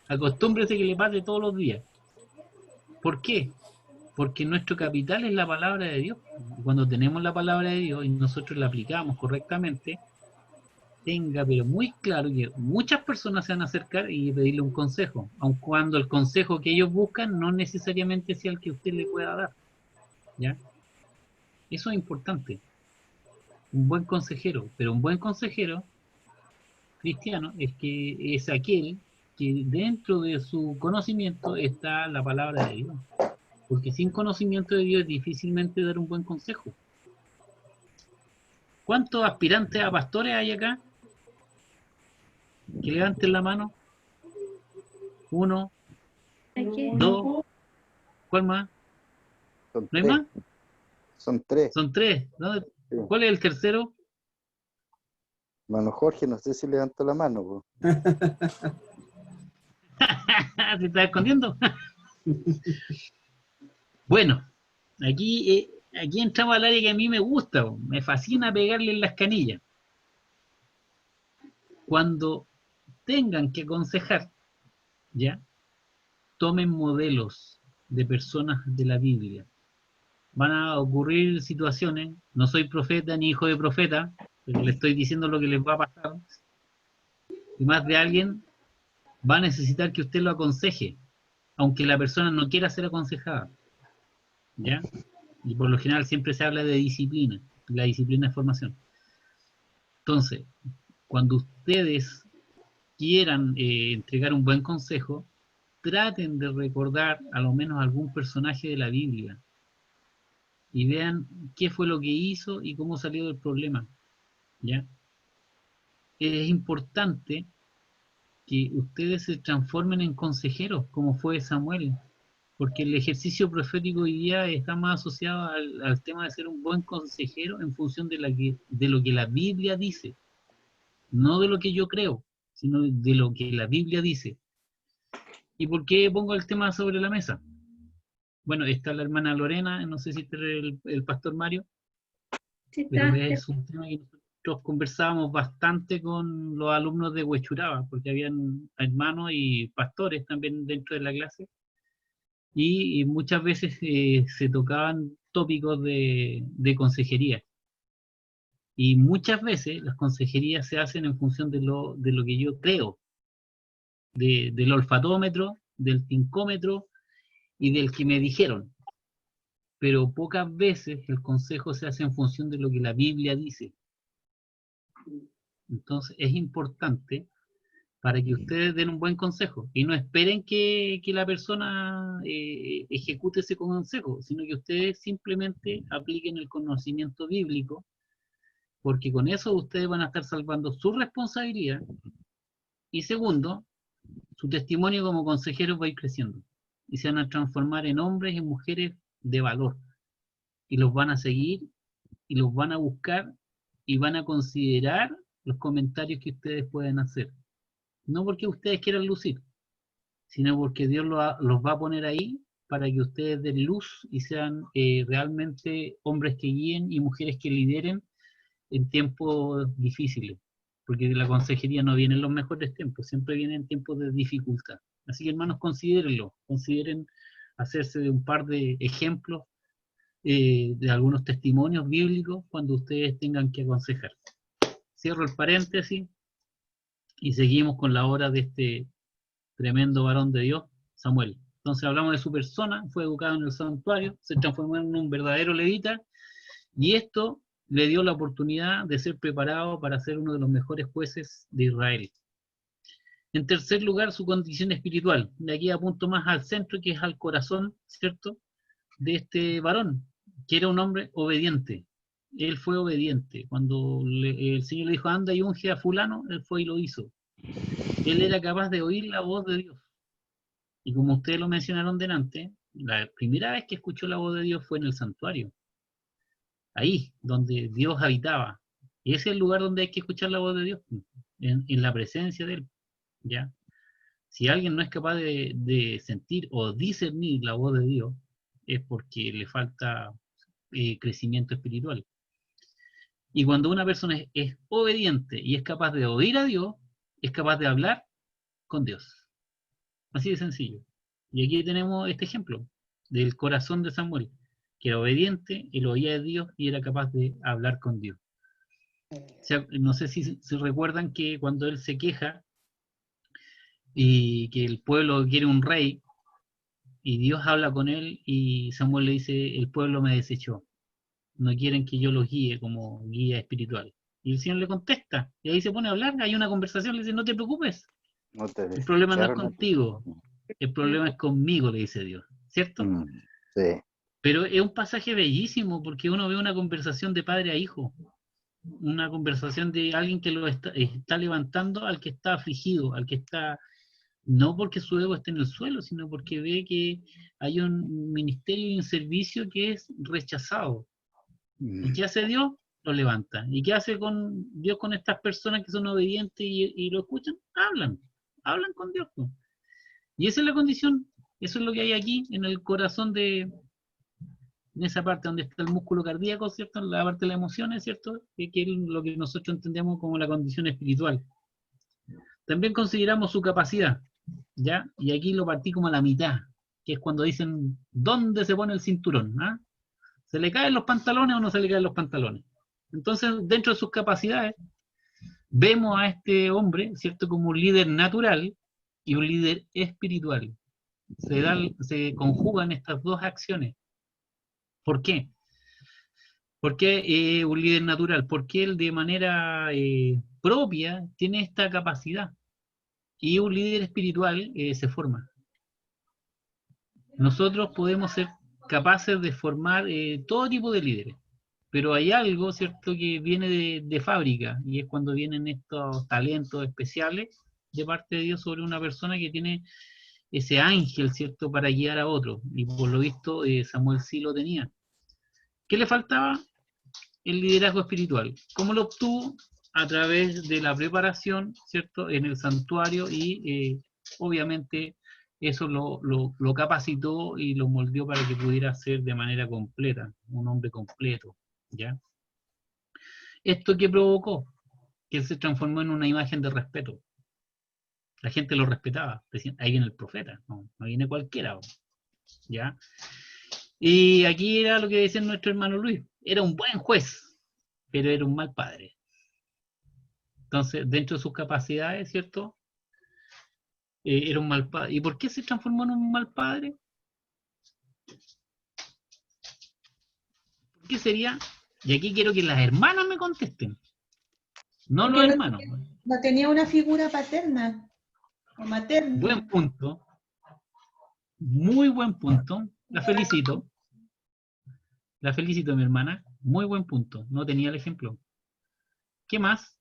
Acostúmbrese que le pase todos los días. ¿Por qué? Porque nuestro capital es la palabra de Dios. Cuando tenemos la palabra de Dios y nosotros la aplicamos correctamente, tenga pero muy claro que muchas personas se van a acercar y pedirle un consejo, aun cuando el consejo que ellos buscan no necesariamente sea el que usted le pueda dar. ¿Ya? Eso es importante. Un buen consejero, pero un buen consejero cristiano es aquel que dentro de su conocimiento está la palabra de Dios. Porque sin conocimiento de Dios es difícilmente dar un buen consejo. ¿Cuántos aspirantes a pastores hay acá? Que levanten la mano. 1, Aquí. 2, ¿cuál más? Son ¿No hay tres. más? Son tres. Son 3. ¿Dónde? Sí. ¿Cuál es el tercero? Hermano Jorge, no sé si levantó la mano, po. ¿Se está escondiendo? Bueno, aquí entramos al área que a mí me gusta, me fascina pegarle en las canillas. Cuando tengan que aconsejar, ¿ya? Tomen modelos de personas de la Biblia. Van a ocurrir situaciones, no soy profeta ni hijo de profeta, pero le estoy diciendo lo que les va a pasar. Y más de alguien va a necesitar que usted lo aconseje, aunque la persona no quiera ser aconsejada. ¿Ya? Y por lo general siempre se habla de disciplina, la disciplina es formación. Entonces, cuando ustedes quieran entregar un buen consejo, traten de recordar a lo menos algún personaje de la Biblia y vean qué fue lo que hizo y cómo salió del problema. ¿Ya? Es importante que ustedes se transformen en consejeros, como fue Samuel, porque el ejercicio profético hoy día está más asociado al tema de ser un buen consejero en función de lo que la Biblia dice, no de lo que yo creo, sino de lo que la Biblia dice. ¿Y por qué pongo el tema sobre la mesa? Bueno, está la hermana Lorena, no sé si está el pastor Mario, Sí, pero está. es un tema que nosotros conversábamos bastante con los alumnos de Huechuraba, porque habían hermanos y pastores también dentro de la clase, y muchas veces se tocaban tópicos de consejería. Y muchas veces las consejerías se hacen en función de lo que yo creo, del olfatómetro, del tincómetro y del que me dijeron. Pero pocas veces el consejo se hace en función de lo que la Biblia dice. Entonces es importante para que ustedes den un buen consejo y no esperen que la persona ejecute ese consejo, sino que ustedes simplemente apliquen el conocimiento bíblico, porque con eso ustedes van a estar salvando su responsabilidad y segundo, su testimonio como consejeros va a ir creciendo y se van a transformar en hombres y mujeres de valor y los van a seguir y los van a buscar y van a considerar los comentarios que ustedes pueden hacer. No porque ustedes quieran lucir, sino porque Dios los va a poner ahí para que ustedes den luz y sean realmente hombres que guíen y mujeres que lideren en tiempos difíciles. Porque la consejería no viene en los mejores tiempos, siempre viene en tiempos de dificultad. Así que hermanos, considérenlo, consideren hacerse de un par de ejemplos, de algunos testimonios bíblicos cuando ustedes tengan que aconsejar. Cierro el paréntesis y seguimos con la obra de este tremendo varón de Dios, Samuel. Entonces hablamos de su persona, fue educado en el santuario, se transformó en un verdadero levita, y esto le dio la oportunidad de ser preparado para ser uno de los mejores jueces de Israel. En tercer lugar, su condición espiritual. De aquí apunto más al centro, que es al corazón, ¿cierto?, de este varón, que era un hombre obediente. Él fue obediente. Cuando el Señor le dijo, anda y unge a fulano, él fue y lo hizo. Él era capaz de oír la voz de Dios. Y como ustedes lo mencionaron delante, la primera vez que escuchó la voz de Dios fue en el santuario. Ahí, donde Dios habitaba. Y ese es el lugar donde hay que escuchar la voz de Dios, en la presencia de Él. ¿Ya? Si alguien no es capaz de sentir o discernir la voz de Dios, es porque le falta crecimiento espiritual. Y cuando una persona es obediente y es capaz de oír a Dios, es capaz de hablar con Dios. Así de sencillo. Y aquí tenemos este ejemplo del corazón de Samuel, que era obediente, él oía a Dios y era capaz de hablar con Dios. O sea, no sé si recuerdan que cuando él se queja y que el pueblo quiere un rey, y Dios habla con él y Samuel le dice, el pueblo me desechó, no quieren que yo los guíe como guía espiritual. Y el Señor le contesta, y ahí se pone a hablar, hay una conversación, le dice, no te preocupes, No te el problema no es desecharon a ti. contigo, el problema es conmigo, le dice Dios, ¿cierto? Sí. Pero es un pasaje bellísimo, porque uno ve una conversación de padre a hijo, una conversación de alguien que lo está levantando al que está afligido, al que está, no porque su ego esté en el suelo, sino porque ve que hay un ministerio y un servicio que es rechazado. ¿Y qué hace Dios? Lo levanta. ¿Y qué hace Dios con estas personas que son obedientes y lo escuchan? Hablan con Dios. Y esa es la condición, eso es lo que hay aquí en el corazón en esa parte donde está el músculo cardíaco, ¿cierto? En la parte de las emociones, ¿cierto? Que es lo que nosotros entendemos como la condición espiritual. También consideramos su capacidad, ¿ya? Y aquí lo partí como a la mitad, que es cuando dicen, ¿dónde se pone el cinturón? ¿Ah? ¿Se le caen los pantalones o no se le caen los pantalones? Entonces, dentro de sus capacidades, vemos a este hombre, ¿cierto?, como un líder natural y un líder espiritual. Se conjugan estas dos acciones. ¿Por qué? ¿Por qué un líder natural? Porque él de manera propia tiene esta capacidad. Y un líder espiritual se forma. Nosotros podemos ser capaces de formar todo tipo de líderes, pero hay algo, ¿cierto?, que viene de fábrica, y es cuando vienen estos talentos especiales de parte de Dios sobre una persona que tiene ese ángel, ¿cierto?, para guiar a otro, y por lo visto Samuel sí lo tenía. ¿Qué le faltaba? El liderazgo espiritual. ¿Cómo lo obtuvo? A través de la preparación, ¿cierto?, en el santuario, y obviamente eso lo capacitó y lo moldeó para que pudiera ser de manera completa, un hombre completo, ¿ya? ¿Esto qué provocó? Que él se transformó en una imagen de respeto. La gente lo respetaba, decían, ahí viene el profeta, no viene cualquiera, ¿ya? Y aquí era lo que decía nuestro hermano Luis, era un buen juez, pero era un mal padre. Entonces, dentro de sus capacidades, ¿cierto?, era un mal padre. ¿Y por qué se transformó en un mal padre? ¿Por qué sería? Y aquí quiero que las hermanas me contesten, no los hermanos. No tenía una figura paterna o materna. Buen punto, muy buen punto, la felicito, mi hermana, muy buen punto, no tenía el ejemplo. ¿Qué más?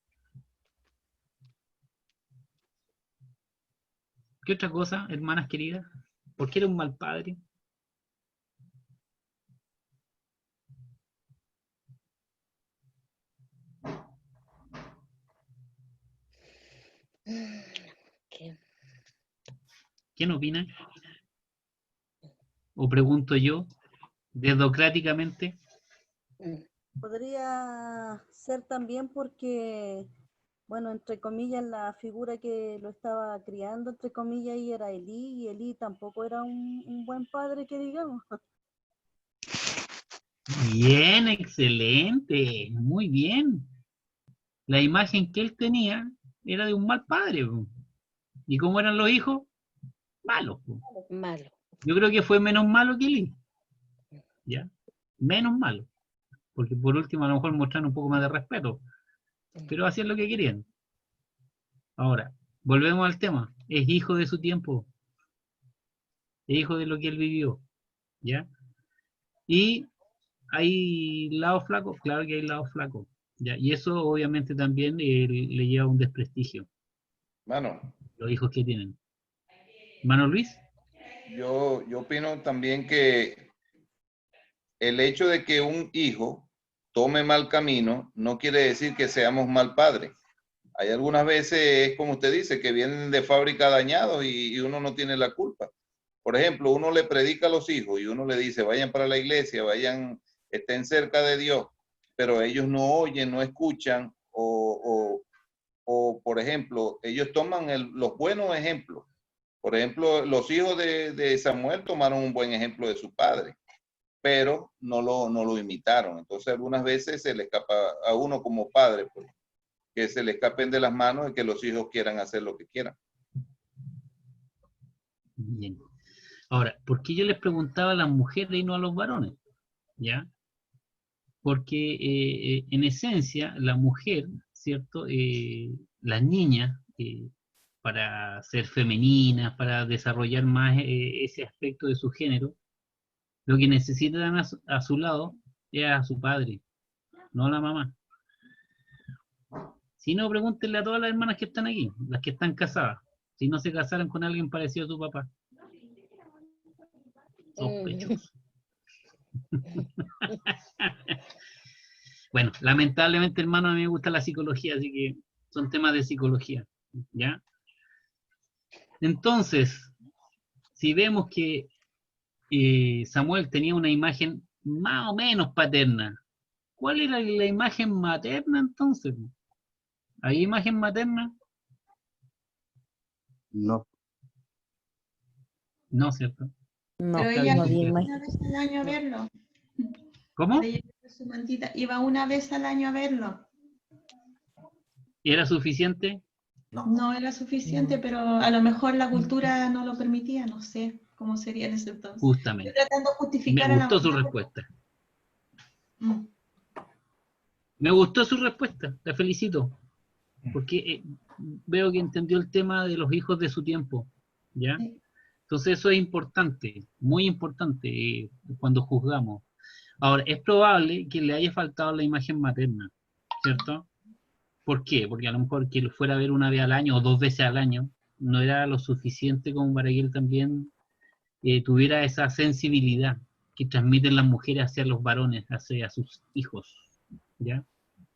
¿Qué otra cosa, hermanas queridas? ¿Por qué era un mal padre? ¿Quién opina? O pregunto yo, dedocráticamente. Podría ser también porque, bueno, entre comillas, la figura que lo estaba criando, entre comillas, y era Elí, y Elí tampoco era un buen padre, que digamos. Bien, excelente, muy bien. La imagen que él tenía era de un mal padre. Po. ¿Y cómo eran los hijos? Malos. Po. Malo. Yo creo que fue menos malo que Elí. ¿Ya? Menos malo. Porque por último a lo mejor mostraron un poco más de respeto. Pero hacían lo que querían. Ahora, volvemos al tema. Es hijo de su tiempo. Es hijo de lo que él vivió. ¿Ya? Y hay lados flacos, claro que hay lados flacos. ¿Ya? Y eso obviamente también le lleva a un desprestigio. Mano, Los hijos que tienen. Mano Luis. yo opino también que el hecho de que un hijo tome mal camino no quiere decir que seamos mal padres. Hay algunas veces, es como usted dice, que vienen de fábrica dañados y uno no tiene la culpa. Por ejemplo, uno le predica a los hijos y uno le dice, vayan para la iglesia, vayan, estén cerca de Dios, pero ellos no oyen, no escuchan o por ejemplo, ellos toman los buenos ejemplos. Por ejemplo, los hijos de Samuel tomaron un buen ejemplo de su padre, pero no lo imitaron. Entonces, algunas veces se le escapa a uno como padre, pues, que se le escapen de las manos y que los hijos quieran hacer lo que quieran. Bien. Ahora, ¿por qué yo les preguntaba a las mujeres y no a los varones? ¿Ya? Porque en esencia la mujer, ¿cierto? Las niñas, para ser femeninas, para desarrollar más ese aspecto de su género, lo que necesitan a su lado es a su padre, no a la mamá. Si no, pregúntenle a todas las hermanas que están aquí, las que están casadas, si no se casaron con alguien parecido a su papá. Sospechoso. Bueno, lamentablemente, hermano, a mí me gusta la psicología, así que son temas de psicología, ¿ya? Entonces, si vemos que Samuel tenía una imagen más o menos paterna, ¿cuál era la imagen materna entonces? ¿Hay imagen materna? No. No, ¿cierto? No, Pero Está ella bien, iba ¿cierto? una vez al año a verlo. ¿Cómo? Ella su mantita, iba una vez al año a verlo. ¿Era suficiente? No era suficiente, pero a lo mejor la cultura no lo permitía, no sé cómo sería en ese entonces. Justamente. Estoy tratando de Me justificar a la gustó su mamá. respuesta. Mm. Me gustó su respuesta, la felicito. Porque veo que entendió el tema de los hijos de su tiempo, ¿ya? Sí. Entonces eso es importante, muy importante cuando juzgamos. Ahora, es probable que le haya faltado la imagen materna, ¿cierto? ¿Por qué? Porque a lo mejor que lo fuera a ver una vez al año o 2 veces al año no era lo suficiente como para que él también tuviera esa sensibilidad que transmiten las mujeres hacia los varones, hacia sus hijos, ¿ya?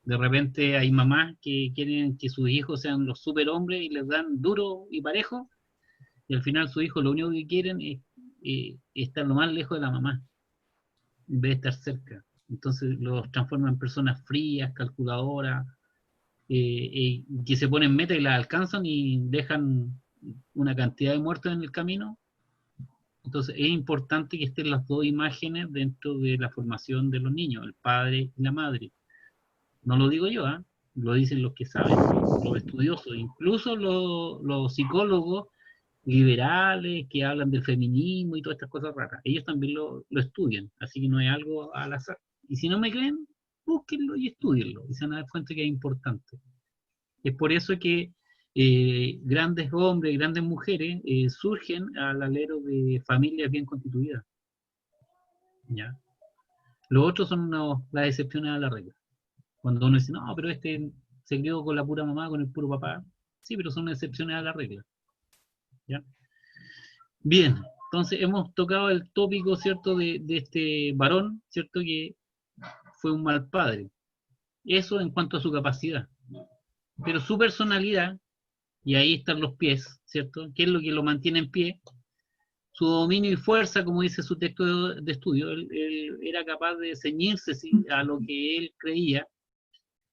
De repente hay mamás que quieren que sus hijos sean los superhombres y les dan duro y parejo, y al final sus hijos lo único que quieren es estar lo más lejos de la mamá, en vez de estar cerca. Entonces los transforman en personas frías, calculadoras, que se ponen meta y las alcanzan y dejan una cantidad de muertos en el camino. Entonces es importante que estén las dos imágenes dentro de la formación de los niños, el padre y la madre. No lo digo yo, ¿eh? Lo dicen los que saben, los estudiosos, incluso los psicólogos liberales que hablan del feminismo y todas estas cosas raras. Ellos también lo estudian, así que no es algo al azar. Y si no me creen, búsquenlo y estudienlo, y se van a dar cuenta que es importante. Es por eso que grandes hombres, grandes mujeres surgen al alero de familias bien constituidas. ¿Ya? Los otros son las excepciones a la regla. Cuando uno dice, no, pero este se crió con la pura mamá, con el puro papá. Sí, pero son excepciones a la regla. ¿Ya? Bien, entonces hemos tocado el tópico, ¿cierto?, de este varón, ¿cierto?, que fue un mal padre. Eso en cuanto a su capacidad. Pero su personalidad, y ahí están los pies, ¿cierto?, ¿qué es lo que lo mantiene en pie? su dominio y fuerza, como dice su texto de estudio. Él era capaz de ceñirse a lo que él creía,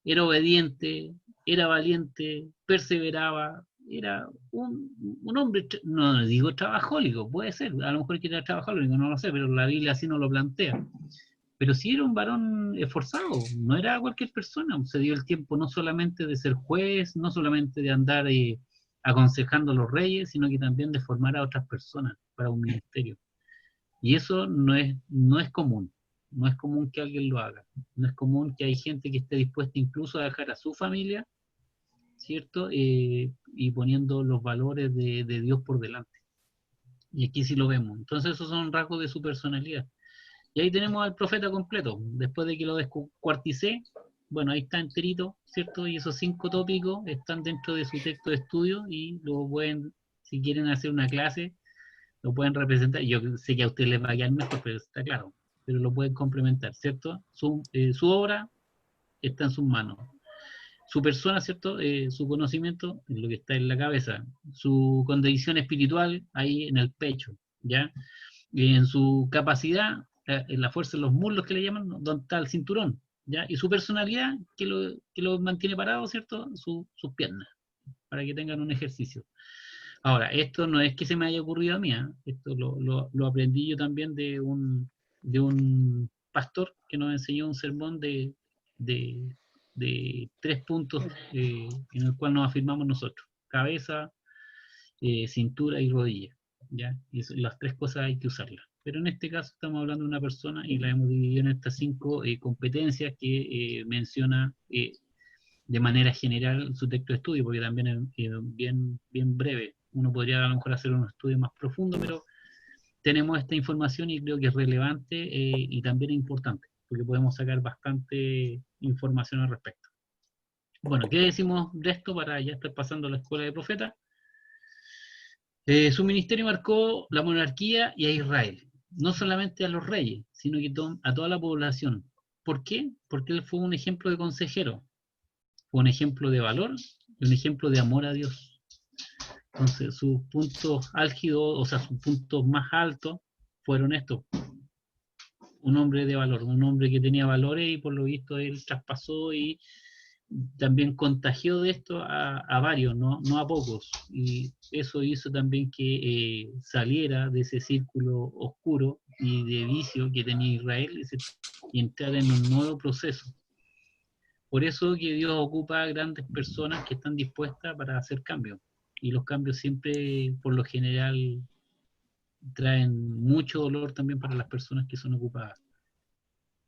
era obediente, era valiente, perseveraba, era un hombre, no digo trabajólico, puede ser, a lo mejor que era trabajólico, no lo sé, pero la Biblia así no lo plantea. Pero sí era un varón esforzado, no era cualquier persona, se dio el tiempo no solamente de ser juez, no solamente de andar aconsejando a los reyes, sino que también de formar a otras personas para un ministerio. Y eso no es común, no es común que alguien lo haga, no es común que hay gente que esté dispuesta incluso a dejar a su familia, ¿cierto? Y poniendo los valores de Dios por delante. Y aquí sí lo vemos. Entonces esos son rasgos de su personalidad. Y ahí tenemos al profeta completo. Después de que lo descuarticé, bueno, ahí está enterito, ¿cierto? Y esos 5 tópicos están dentro de su texto de estudio y lo pueden, si quieren hacer una clase, lo pueden representar. Yo sé que a ustedes les va a quedar mejor, pero está claro. Pero lo pueden complementar, ¿cierto? Su obra está en sus manos. Su persona, ¿cierto? Su conocimiento es lo que está en la cabeza. Su condición espiritual ahí en el pecho, ¿ya? En su capacidad, en la fuerza de los muslos que le llaman, donde está el cinturón, ¿ya? Y su personalidad, que lo mantiene parado, ¿cierto? Sus piernas, para que tengan un ejercicio. Ahora, esto no es que se me haya ocurrido a mí, ¿eh? Esto lo aprendí yo también de un pastor que nos enseñó un sermón de 3 puntos en el cual nos afirmamos nosotros: cabeza, cintura y rodilla, ¿ya? Y las 3 cosas hay que usarlas. Pero en este caso estamos hablando de una persona y la hemos dividido en estas 5 competencias que menciona de manera general su texto de estudio, porque también es bien breve. Uno podría a lo mejor hacer un estudio más profundo, pero tenemos esta información y creo que es relevante y también es importante, porque podemos sacar bastante información al respecto. Bueno, ¿qué decimos de esto para ya estar pasando a la escuela de profetas? Su ministerio marcó la monarquía y a Israel, no solamente a los reyes, sino que a toda la población. ¿Por qué? Porque él fue un ejemplo de consejero, fue un ejemplo de valor y un ejemplo de amor a Dios. Entonces, sus puntos álgidos, o sea, sus puntos más altos fueron estos. Un hombre de valor, un hombre que tenía valores y por lo visto él traspasó y también contagió de esto a varios, no a pocos. Y eso hizo también que saliera de ese círculo oscuro y de vicio que tenía Israel y entrar en un nuevo proceso. Por eso que Dios ocupa a grandes personas que están dispuestas para hacer cambios. Y los cambios siempre, por lo general, traen mucho dolor también para las personas que son ocupadas.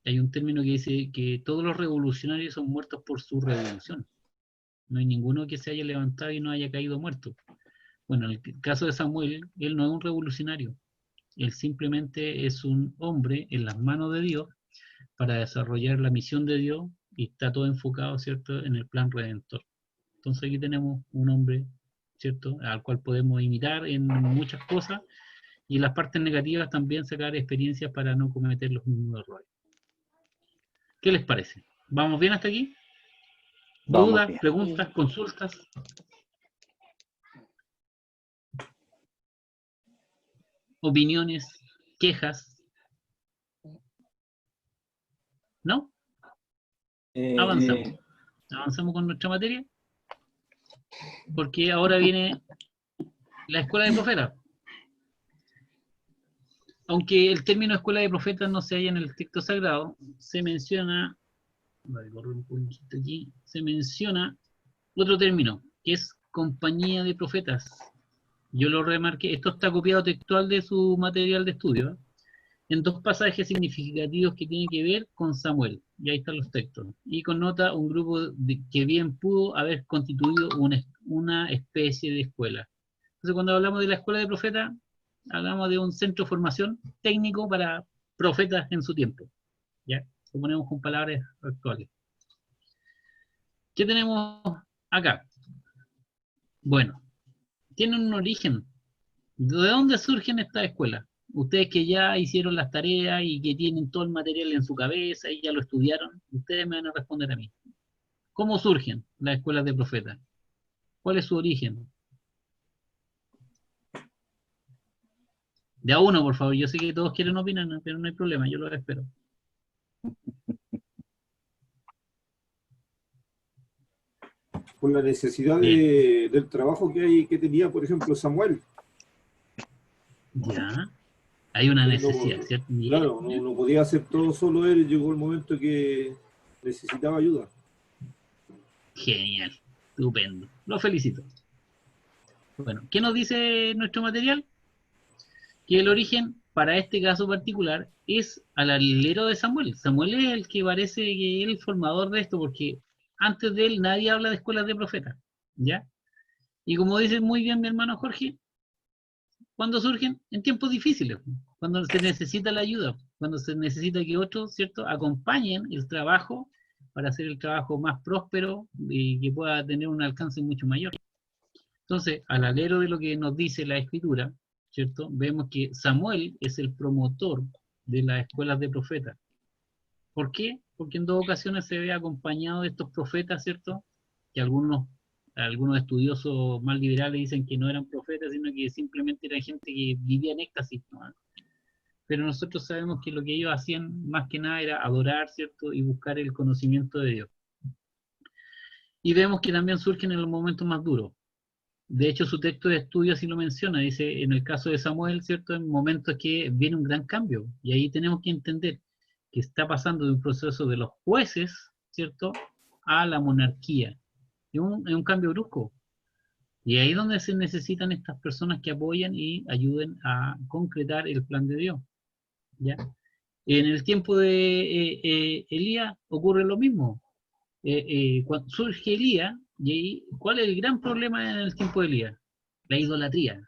Hay un término que dice que todos los revolucionarios son muertos por su revolución. No hay ninguno que se haya levantado y no haya caído muerto. Bueno, en el caso de Samuel, él no es un revolucionario. Él simplemente es un hombre en las manos de Dios para desarrollar la misión de Dios y está todo enfocado, ¿cierto?, en el plan redentor. Entonces aquí tenemos un hombre, ¿cierto?, al cual podemos imitar en muchas cosas y en las partes negativas también sacar experiencias para no cometer los mismos errores. ¿Qué les parece? ¿Vamos bien hasta aquí? ¿Dudas, preguntas, consultas? ¿Opiniones, quejas? ¿No? Avanzamos. Avanzamos con nuestra materia. Porque ahora viene la escuela de profetas. Aunque el término escuela de profetas no se halla en el texto sagrado, se menciona, voy a correr un poquito aquí, se menciona otro término, que es compañía de profetas. Yo lo remarqué, esto está copiado textual de su material de estudio, ¿eh? En 2 pasajes significativos que tienen que ver con Samuel, y ahí están los textos, y connota un grupo que bien pudo haber constituido una especie de escuela. Entonces cuando hablamos de la escuela de profetas, hablamos de un centro de formación técnico para profetas en su tiempo, ¿ya? Lo ponemos con palabras actuales. ¿Qué tenemos acá? Bueno, tienen un origen. ¿De dónde surgen estas escuelas? Ustedes que ya hicieron las tareas y que tienen todo el material en su cabeza y ya lo estudiaron, ustedes me van a responder a mí. ¿Cómo surgen las escuelas de profetas? ¿Cuál es su origen? De a uno, por favor. Yo sé que todos quieren opinar, pero no hay problema, yo los espero. Por la necesidad del trabajo que tenía, por ejemplo, Samuel. Ya. Hay una necesidad, ¿cierto? Claro, no podía hacer todo solo él, llegó el momento que necesitaba ayuda. Genial, estupendo. Lo felicito. Bueno, ¿qué nos dice nuestro material? Que el origen, para este caso particular, es al alero de Samuel. Samuel es el que parece que es el formador de esto, porque antes de él nadie habla de escuelas de profetas, ¿ya? Y como dice muy bien mi hermano Jorge, cuando surgen en tiempos difíciles, cuando se necesita la ayuda, cuando se necesita que otros, ¿cierto?, acompañen el trabajo para hacer el trabajo más próspero y que pueda tener un alcance mucho mayor. Entonces, al alero de lo que nos dice la Escritura, ¿cierto?, vemos que Samuel es el promotor de las escuelas de profetas. ¿Por qué? Porque en dos ocasiones se ve acompañado de estos profetas, ¿cierto?, que algunos estudiosos más liberales dicen que no eran profetas, sino que simplemente eran gente que vivía en éxtasis, ¿no? Pero nosotros sabemos que lo que ellos hacían más que nada era adorar, ¿cierto?, y buscar el conocimiento de Dios. Y vemos que también surgen en los momentos más duros. De hecho, su texto de estudio así lo menciona, dice, en el caso de Samuel, ¿cierto?, en momentos que viene un gran cambio, y ahí tenemos que entender que está pasando de un proceso de los jueces, ¿cierto?, a la monarquía. Es un cambio brusco. Y ahí es donde se necesitan estas personas que apoyan y ayuden a concretar el plan de Dios, ¿ya? En el tiempo de Elías ocurre lo mismo. Cuando surge Elías, y ahí, ¿cuál es el gran problema en el tiempo de Elías? La idolatría.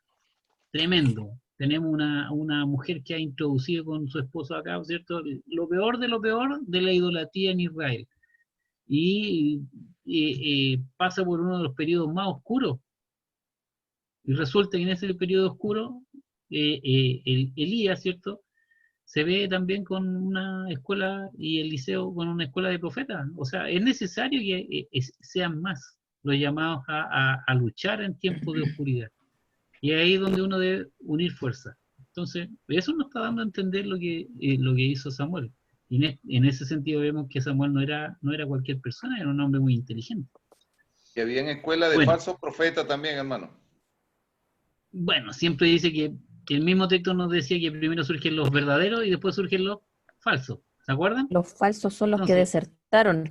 Tremendo. Tenemos una mujer que ha introducido con su esposo acá, ¿cierto?, lo peor de la idolatría en Israel. Y pasa por uno de los periodos más oscuros. Y resulta que en ese periodo oscuro, Elías, ¿cierto?, se ve también con una escuela, y Eliseo con una escuela de profetas. O sea, es necesario que sean más los llamados a luchar en tiempos de oscuridad. Y ahí es donde uno debe unir fuerzas. Entonces, eso nos está dando a entender lo que hizo Samuel. Y en ese sentido vemos que Samuel no era cualquier persona, era un hombre muy inteligente. Que había en escuela de falsos profetas también, hermano. Bueno, siempre dice que el mismo texto nos decía que primero surgen los verdaderos y después surgen los falsos. ¿Se acuerdan? Los falsos son los que desertaron.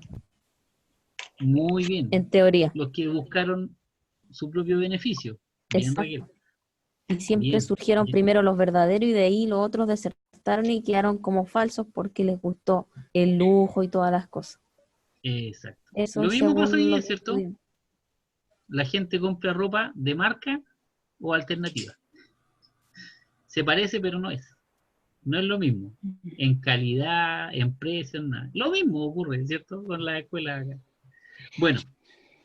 Muy bien. En teoría. Los que buscaron su propio beneficio. Bien, Raquel. Y siempre surgieron primero los verdaderos y de ahí los otros desertaron y quedaron como falsos porque les gustó el lujo y todas las cosas. Exacto. Eso lo mismo pasa hoy día, ¿cierto? La gente compra ropa de marca o alternativa. Se parece, pero no es. No es lo mismo. En calidad, en precio, nada. Lo mismo ocurre, ¿cierto?, con la escuela acá. Bueno,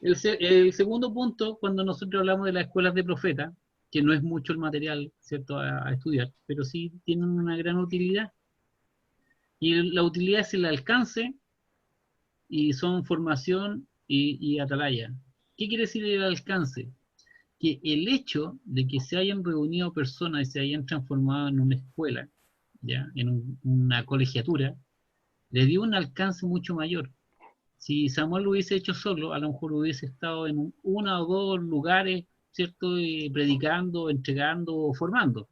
el segundo punto, cuando nosotros hablamos de las escuelas de profetas, que no es mucho el material, ¿cierto?, a estudiar, pero sí tienen una gran utilidad. Y la utilidad es el alcance, y son formación y atalaya. ¿Qué quiere decir el alcance? Que el hecho de que se hayan reunido personas y se hayan transformado en una escuela, ¿ya?, en una colegiatura, le dio un alcance mucho mayor. Si Samuel lo hubiese hecho solo, a lo mejor hubiese estado en uno o dos lugares, ¿cierto?, predicando, entregando o formando.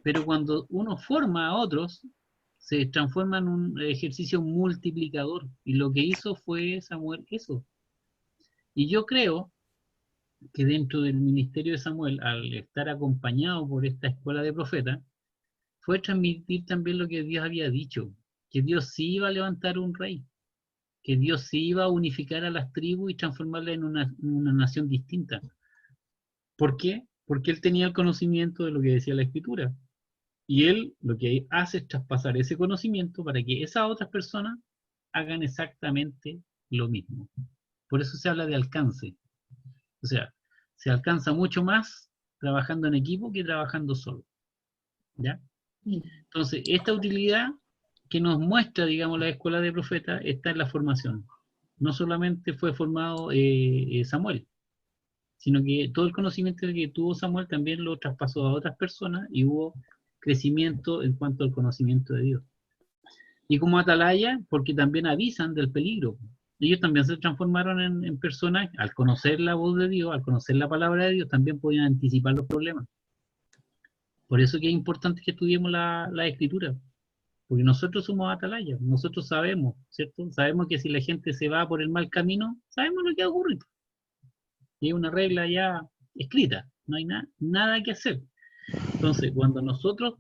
Pero cuando uno forma a otros, se transforma en un ejercicio multiplicador. Y lo que hizo fue Samuel eso. Y yo creo que dentro del ministerio de Samuel, al estar acompañado por esta escuela de profetas, fue transmitir también lo que Dios había dicho, que Dios sí iba a levantar un rey, que Dios sí iba a unificar a las tribus y transformarlas en una nación distinta. ¿Por qué? Porque él tenía el conocimiento de lo que decía la Escritura. Y él lo que hace es traspasar ese conocimiento para que esas otras personas hagan exactamente lo mismo. Por eso se habla de alcance. O sea, se alcanza mucho más trabajando en equipo que trabajando solo. ¿Ya? Entonces, esta utilidad que nos muestra, digamos, la escuela de profetas está en la formación. No solamente fue formado Samuel, sino que todo el conocimiento que tuvo Samuel también lo traspasó a otras personas y hubo crecimiento en cuanto al conocimiento de Dios. Y como atalaya, porque también avisan del peligro. Ellos también se transformaron en personas, al conocer la voz de Dios, al conocer la palabra de Dios, también podían anticipar los problemas. Por eso que es importante que estudiemos la Escritura, porque nosotros somos atalayas, nosotros sabemos, ¿cierto? Sabemos que si la gente se va por el mal camino, sabemos lo que va a ocurrir. Y es una regla ya escrita, no hay nada que hacer. Entonces, cuando nosotros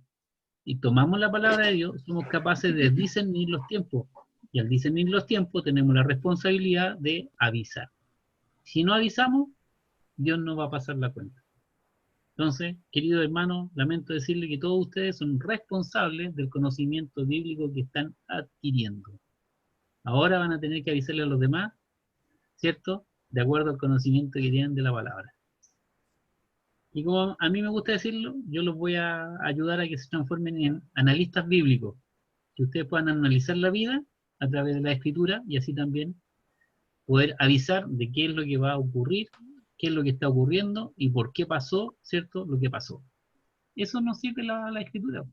tomamos la palabra de Dios, somos capaces de discernir los tiempos. Y al discernir los tiempos, tenemos la responsabilidad de avisar. Si no avisamos, Dios no va a pasar la cuenta. Entonces, queridos hermanos, lamento decirle que todos ustedes son responsables del conocimiento bíblico que están adquiriendo. Ahora van a tener que avisarle a los demás, ¿cierto? De acuerdo al conocimiento que tienen de la palabra. Y como a mí me gusta decirlo, yo los voy a ayudar a que se transformen en analistas bíblicos, que ustedes puedan analizar la vida a través de la Escritura y así también poder avisar de qué es lo que va a ocurrir, qué es lo que está ocurriendo y por qué pasó, ¿cierto?, lo que pasó. Eso nos sirve la Escritura.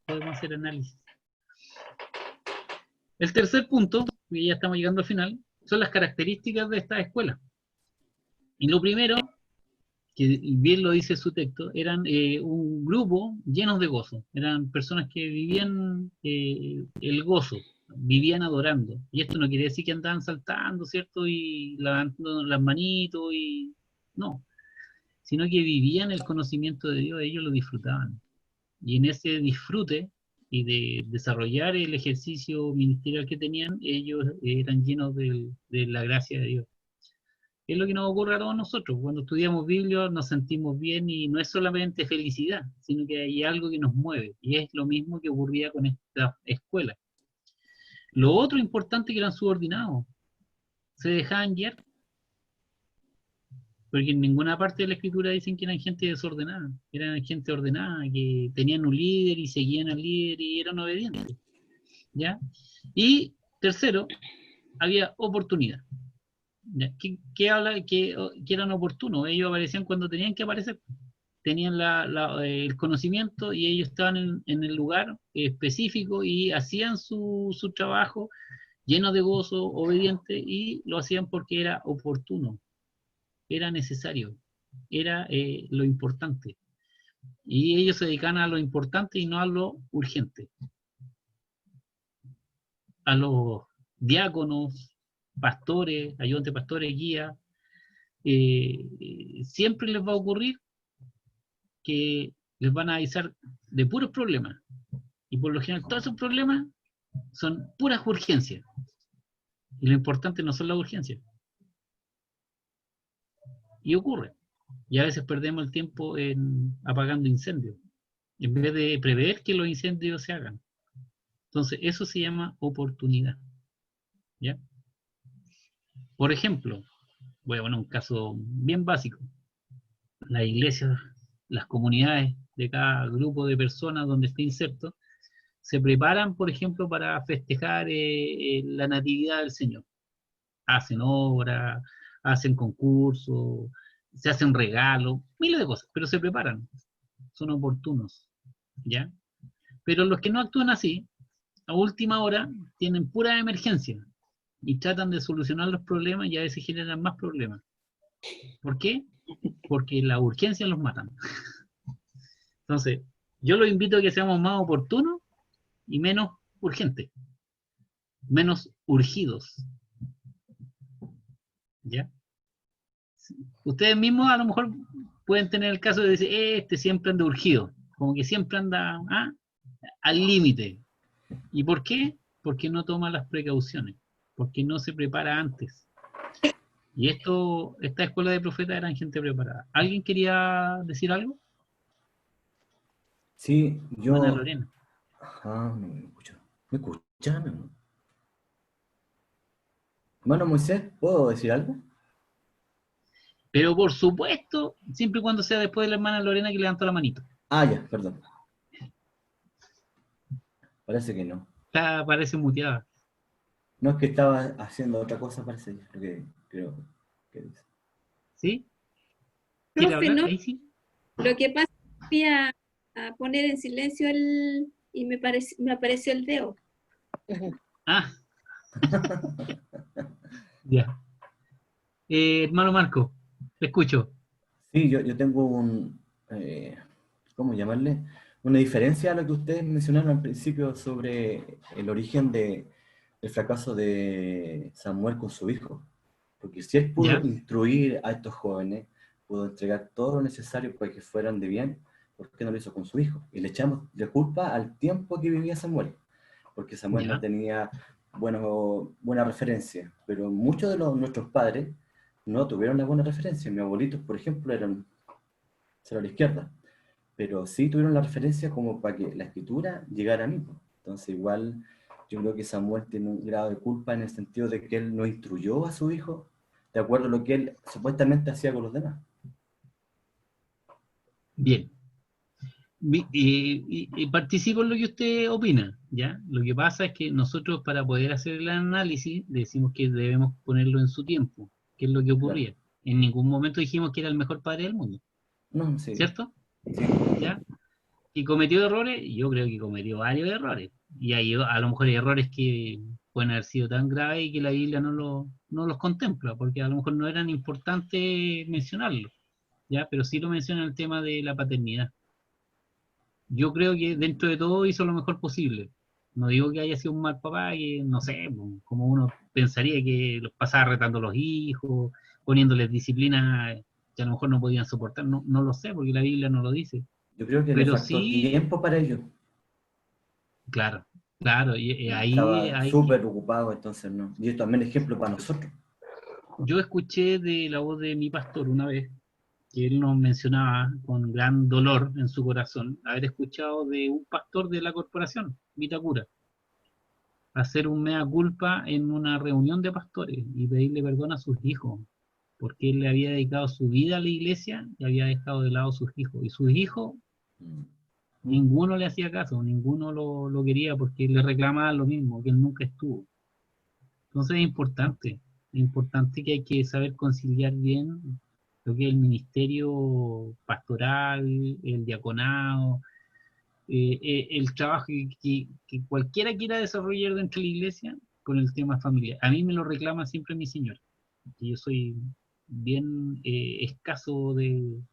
Podemos hacer análisis. El tercer punto, y ya estamos llegando al final, son las características de esta escuela. Y lo primero, que bien lo dice su texto, eran un grupo llenos de gozo. Eran personas que vivían el gozo, vivían adorando. Y esto no quiere decir que andaban saltando, ¿cierto?, y levantando las manitos, y no. Sino que vivían el conocimiento de Dios, ellos lo disfrutaban. Y en ese disfrute y de desarrollar el ejercicio ministerial que tenían, ellos eran llenos de la gracia de Dios. Es lo que nos ocurre a todos nosotros. Cuando estudiamos Biblia nos sentimos bien y no es solamente felicidad, sino que hay algo que nos mueve. Y es lo mismo que ocurría con esta escuela. Lo otro importante que eran subordinados. Se dejaban guiar. Porque en ninguna parte de la Escritura dicen que eran gente desordenada. Eran gente ordenada, que tenían un líder y seguían al líder y eran obedientes. ¿Ya? Y tercero, había oportunidad. ¿Qué habla? Que eran oportunos. Ellos aparecían cuando tenían que aparecer. Tenían el conocimiento y ellos estaban en el lugar específico y hacían su trabajo lleno de gozo, obediente, y lo hacían porque era oportuno, era necesario, era lo importante. Y ellos se dedicaban a lo importante y no a lo urgente. A los diáconos, pastores, ayudantes pastores, guías, siempre les va a ocurrir que les van a avisar de puros problemas. Y por lo general todos esos problemas son puras urgencias. Y lo importante no son las urgencias. Y ocurre. Y a veces perdemos el tiempo apagando incendios, en vez de prever que los incendios se hagan. Entonces, eso se llama oportunidad. ¿Ya? Por ejemplo, voy a poner un caso bien básico. Las iglesias, las comunidades de cada grupo de personas donde esté inserto, se preparan, por ejemplo, para festejar la natividad del Señor. Hacen obras, hacen concursos, se hacen regalos, miles de cosas, pero se preparan. Son oportunos, ¿ya? Pero los que no actúan así, a última hora, tienen pura emergencia y tratan de solucionar los problemas y a veces generan más problemas. ¿Por qué? Porque la urgencia los matan. Entonces, yo los invito a que seamos más oportunos y menos urgentes, menos urgidos. ¿Ya? Ustedes mismos a lo mejor pueden tener el caso de decir, este siempre anda urgido, como que siempre anda al límite. ¿Y por qué? Porque no toma las precauciones, porque no se prepara antes. Y esta escuela de profetas eran gente preparada. ¿Alguien quería decir algo? Sí, yo... Ana Lorena. Ajá, no me escucho. ¿Me escuchan? No. Hermano Moisés, ¿puedo decir algo? Pero por supuesto, siempre y cuando sea después de la hermana Lorena que levantó la manito. Ah, ya, perdón. Parece que no. Parece muteada. No, es que estaba haciendo otra cosa, parece, lo que creo que dice. ¿Sí? Profe, no, Ahí sí. lo que pasa es que a poner en silencio y me apareció el dedo. Ah. Ya. Hermano Marco, te escucho. Sí, yo tengo ¿cómo llamarle? Una diferencia a lo que ustedes mencionaron al principio sobre el origen del fracaso de Samuel con su hijo. Porque si él pudo ¿Ya? instruir a estos jóvenes, pudo entregar todo lo necesario para que fueran de bien, ¿por qué no lo hizo con su hijo? Y le echamos de culpa al tiempo que vivía Samuel, porque Samuel no ¿Ya? tenía buena referencia, pero muchos de nuestros padres no tuvieron la buena referencia. Mis abuelitos, por ejemplo, eran cero a la izquierda, pero sí tuvieron la referencia como para que la escritura llegara a mí. Entonces igual yo creo que Samuel tiene un grado de culpa en el sentido de que él no instruyó a su hijo de acuerdo a lo que él supuestamente hacía con los demás. Bien. Y participo en lo que usted opina, ¿ya? Lo que pasa es que nosotros, para poder hacer el análisis, decimos que debemos ponerlo en su tiempo, que es lo que ocurría. En ningún momento dijimos que era el mejor padre del mundo, No, sí. ¿cierto? Sí. ¿Ya? ¿Y cometió errores? Yo creo que cometió varios errores. Y hay a lo mejor errores que pueden haber sido tan graves y que la Biblia no los contempla, porque a lo mejor no eran importantes mencionarlos, ¿ya? Pero sí lo menciona el tema de la paternidad. Yo creo que dentro de todo hizo lo mejor posible. No digo que haya sido un mal papá, que no sé, como uno pensaría que los pasaba retando a los hijos, poniéndoles disciplina que a lo mejor no podían soportar. No lo sé, porque la Biblia no lo dice. Yo creo que le Pero faltó sí, tiempo para ello. claro, y Estaba ahí súper ocupado, entonces no. Y esto también es ejemplo para nosotros. yo escuché de la voz de mi pastor una vez, que él nos mencionaba con gran dolor en su corazón, haber escuchado de un pastor de la corporación, Vitacura, hacer un mea culpa en una reunión de pastores y pedirle perdón a sus hijos, porque él le había dedicado su vida a la iglesia y había dejado de lado a sus hijos. Y sus hijos, ninguno le hacía caso, ninguno lo quería porque le reclamaba lo mismo, que él nunca estuvo. Entonces es importante que hay que saber conciliar bien lo que es el ministerio pastoral, el diaconado, el trabajo que cualquiera quiera desarrollar dentro de la iglesia con el tema familiar. A mí me lo reclama siempre mi señora, que yo soy bien escaso de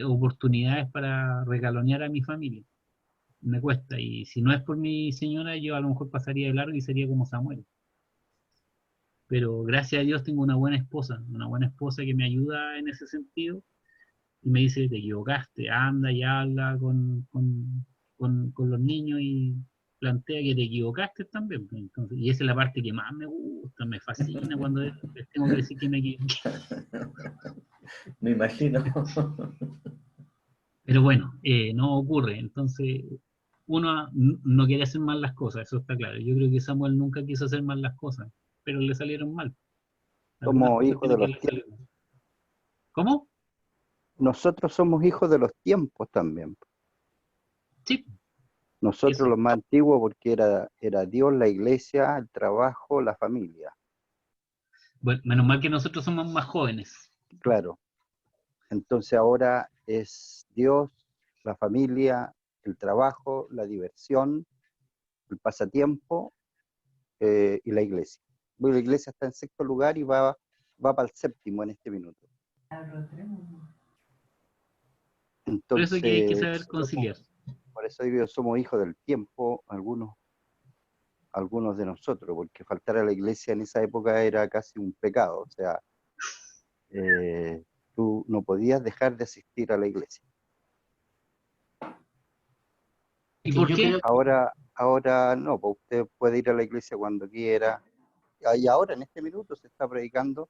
oportunidades para regalonear a mi familia. Me cuesta, y si no es por mi señora, yo a lo mejor pasaría de largo y sería como Samuel. Pero gracias a Dios tengo una buena esposa que me ayuda en ese sentido, y me dice, te equivocaste, anda y habla con los niños y plantea que te equivocaste también. Entonces, y esa es la parte que más me gusta, me fascina cuando les tengo que decir que me equivoqué. Me imagino. Pero bueno, no ocurre. Entonces, uno no quiere hacer mal las cosas, eso está claro. Yo creo que Samuel nunca quiso hacer mal las cosas, pero le salieron mal. Algunas Somos cosas hijos creo de que los le tiempos. salieron mal. ¿Cómo? Nosotros somos hijos de los tiempos también. Sí. Nosotros Eso. los más antiguos, porque era Dios, la iglesia, el trabajo, la familia. Bueno, menos mal que nosotros somos más jóvenes. Claro. Entonces ahora es Dios, la familia, el trabajo, la diversión, el pasatiempo y la iglesia. Bueno, la iglesia está en sexto lugar y va para el séptimo en este minuto. Por eso que hay que Entonces, saber conciliar. por eso digo, somos hijos del tiempo, algunos de nosotros, porque faltar a la iglesia en esa época era casi un pecado. O sea, tú no podías dejar de asistir a la iglesia. ¿Y por qué? Ahora no, pues usted puede ir a la iglesia cuando quiera. Y ahora, en este minuto, se está predicando,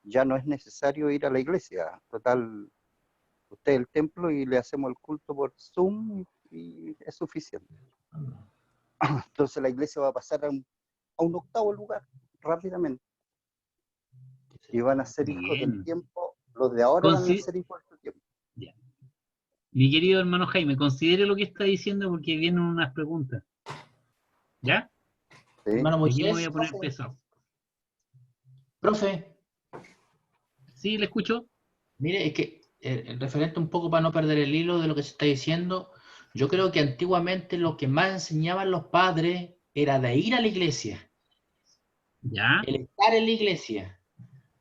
ya no es necesario ir a la iglesia. Total, usted es el templo y le hacemos el culto por Zoom y es suficiente. Entonces la iglesia va a pasar a un octavo lugar rápidamente. Y van a ser hijos del tiempo, los de ahora van a ser hijos de su tiempo. Ya. Mi querido hermano Jaime, considere lo que está diciendo porque vienen unas preguntas. ¿Ya? ¿Sí? Hermano Aquí Moisés, me voy a poner pesado. profe, ¿Sí, le escucho? mire, es que referente un poco para no perder el hilo de lo que se está diciendo, yo creo que antiguamente lo que más enseñaban los padres era de ir a la iglesia, ¿Ya? el estar en la iglesia,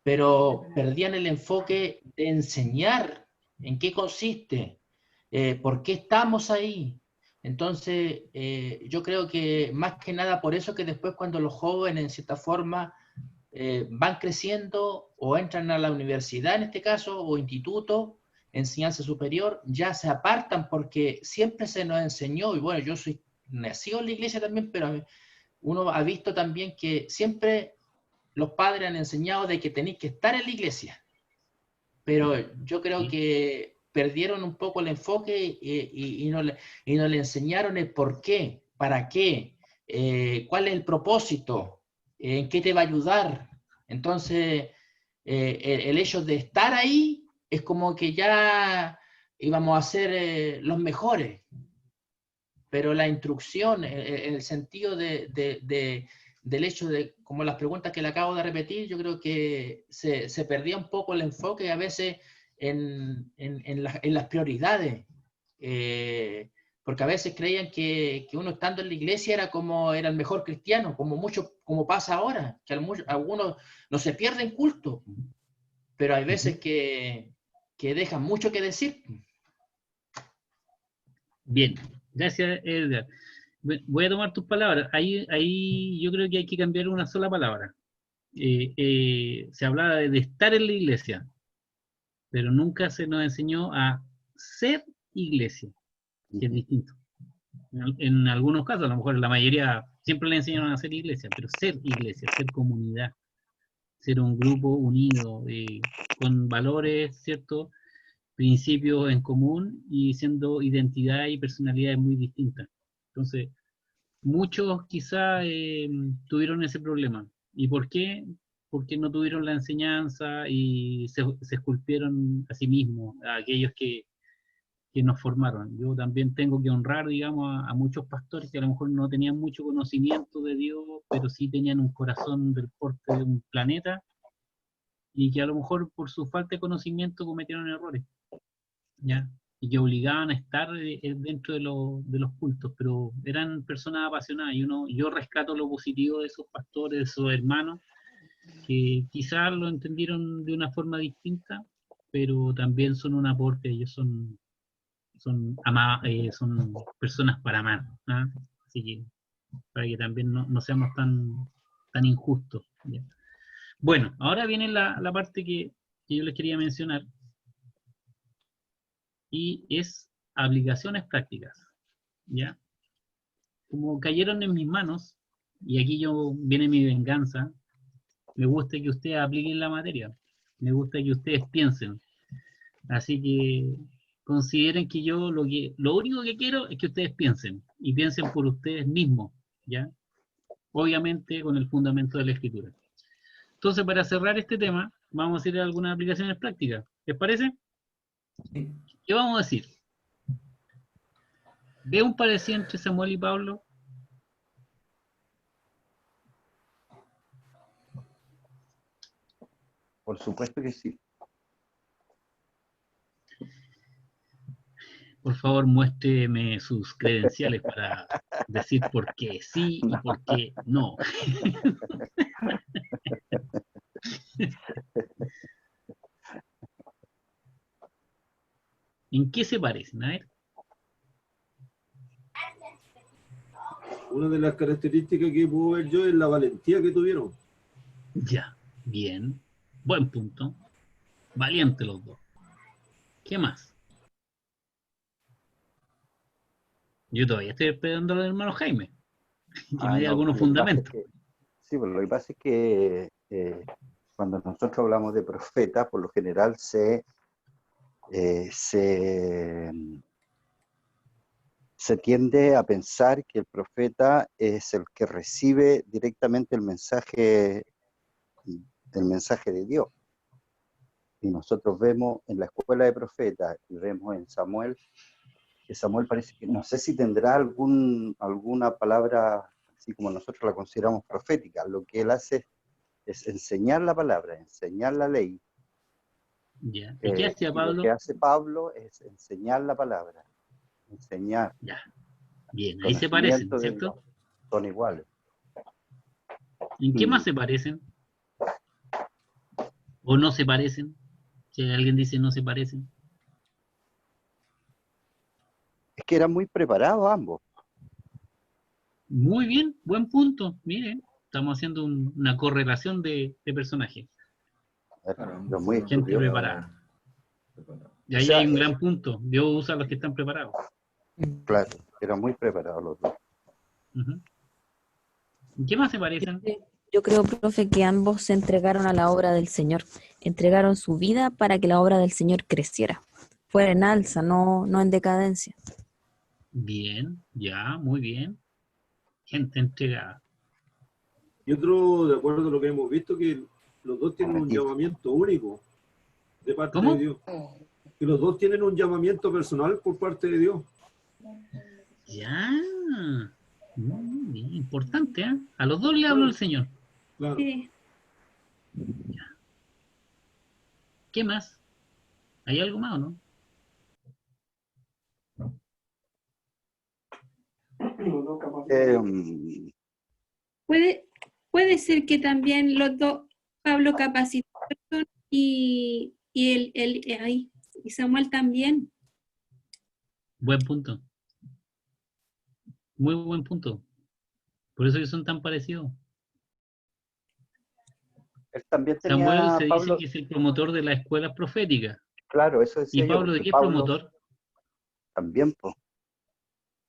pero perdían el enfoque de enseñar en qué consiste, por qué estamos ahí. Entonces, yo creo que más que nada por eso que después cuando los jóvenes en cierta forma van creciendo o entran a la universidad en este caso, o instituto, enseñanza superior, ya se apartan porque siempre se nos enseñó, y bueno, yo soy nacido en la iglesia también, pero uno ha visto también que siempre los padres han enseñado de que tenéis que estar en la iglesia, pero yo creo que perdieron un poco el enfoque y no le enseñaron el por qué, para qué, cuál es el propósito, en qué te va a ayudar. Entonces, el hecho de estar ahí es como que ya íbamos a ser los mejores, pero la instrucción, en el sentido del hecho de, como las preguntas que le acabo de repetir, yo creo que se perdía un poco el enfoque a veces en las prioridades, porque a veces creían que uno estando en la iglesia era el mejor cristiano, como pasa ahora, que algunos no se pierden culto, pero hay veces que dejan mucho que decir. Bien, gracias, Edgar. Voy a tomar tus palabras. Ahí yo creo que hay que cambiar una sola palabra. Se hablaba de estar en la iglesia, pero nunca se nos enseñó a ser iglesia, que es distinto. En algunos casos, a lo mejor en la mayoría, siempre le enseñaron a ser iglesia, pero ser iglesia, ser comunidad, ser un grupo unido, con valores, ¿cierto?, principios en común y siendo identidad y personalidades muy distintas. Entonces, muchos quizá tuvieron ese problema. ¿Y por qué? Porque no tuvieron la enseñanza y se esculpieron a sí mismos, a aquellos que nos formaron. Yo también tengo que honrar, digamos, a muchos pastores que a lo mejor no tenían mucho conocimiento de Dios, pero sí tenían un corazón del porte de un planeta y que a lo mejor por su falta de conocimiento cometieron errores, ¿ya? Y que obligaban a estar dentro de los cultos, pero eran personas apasionadas y yo rescato lo positivo de esos pastores, de esos hermanos, que quizás lo entendieron de una forma distinta, pero también son un aporte, ellos son personas para amar, ¿ah? Así que para que también no seamos tan injustos, ¿ya? Bueno, ahora viene la parte que yo les quería mencionar, y es aplicaciones prácticas, ¿ya? Como cayeron en mis manos, y aquí viene mi venganza, me gusta que ustedes apliquen la materia, me gusta que ustedes piensen, así que consideren que yo lo único que quiero es que ustedes piensen, y piensen por ustedes mismos, ¿ya? Obviamente con el fundamento de la escritura. Entonces, para cerrar este tema, vamos a hacer algunas aplicaciones prácticas, ¿les parece? Sí. ¿Qué vamos a decir? ¿Ve un parecido entre Samuel y Pablo? Por supuesto que sí. Por favor, muéstreme sus credenciales para decir por qué sí y por qué no. ¿En qué se parecen? A ver. Una de las características que puedo ver yo es la valentía que tuvieron. Ya, bien. Buen punto. Valientes los dos. ¿Qué más? Yo todavía estoy esperando al hermano Jaime, que me dé No, algunos lo que pasa es fundamentos. sí, pero lo que pasa es que cuando nosotros hablamos de profeta, por lo general se tiende a pensar que el profeta es el que recibe directamente el mensaje de Dios. Y nosotros vemos en la escuela de profetas, y vemos en Samuel, que Samuel parece que, no sé si tendrá alguna palabra, así como nosotros la consideramos profética. Lo que él hace es enseñar la palabra, enseñar la ley, Ya. ¿Y qué hacía Y lo Pablo? que hace Pablo es enseñar la palabra, enseñar. Ya. Bien, ahí se parecen, Conocimiento de ¿cierto? Dios. Son iguales. ¿En qué más se parecen? ¿O no se parecen? Si alguien dice no se parecen. Es que eran muy preparados ambos. Muy bien, buen punto. Miren, estamos haciendo una correlación de personajes. Pero muy Gente estudiosos. preparada. Y ahí O sea, hay un gran punto. Dios usa a los que están preparados. Claro, eran muy preparados los dos. Ujú. ¿En qué más se parecen? Yo creo, profe, que ambos se entregaron a la obra del Señor. Entregaron su vida para que la obra del Señor creciera. Fuera en alza, no en decadencia. Bien, ya, muy bien. Gente entregada. Y otro, de acuerdo a lo que hemos visto, que los dos tienen un llamamiento único de parte ¿Cómo? de Dios. Que los dos tienen un llamamiento personal por parte de Dios. Ya. Bien, importante, ¿eh? A los dos le habló el Señor. Claro. Sí. ¿Qué más? ¿Hay algo más o no? Puede ser que también los dos, Pablo capacitó y Samuel también. Buen punto. Muy buen punto. Por eso que son tan parecidos. Él también Samuel tenía, se Pablo, dice que es el promotor de la escuela profética. claro, eso decía ¿Y yo, Pablo de porque qué es Pablo promotor? también, pues,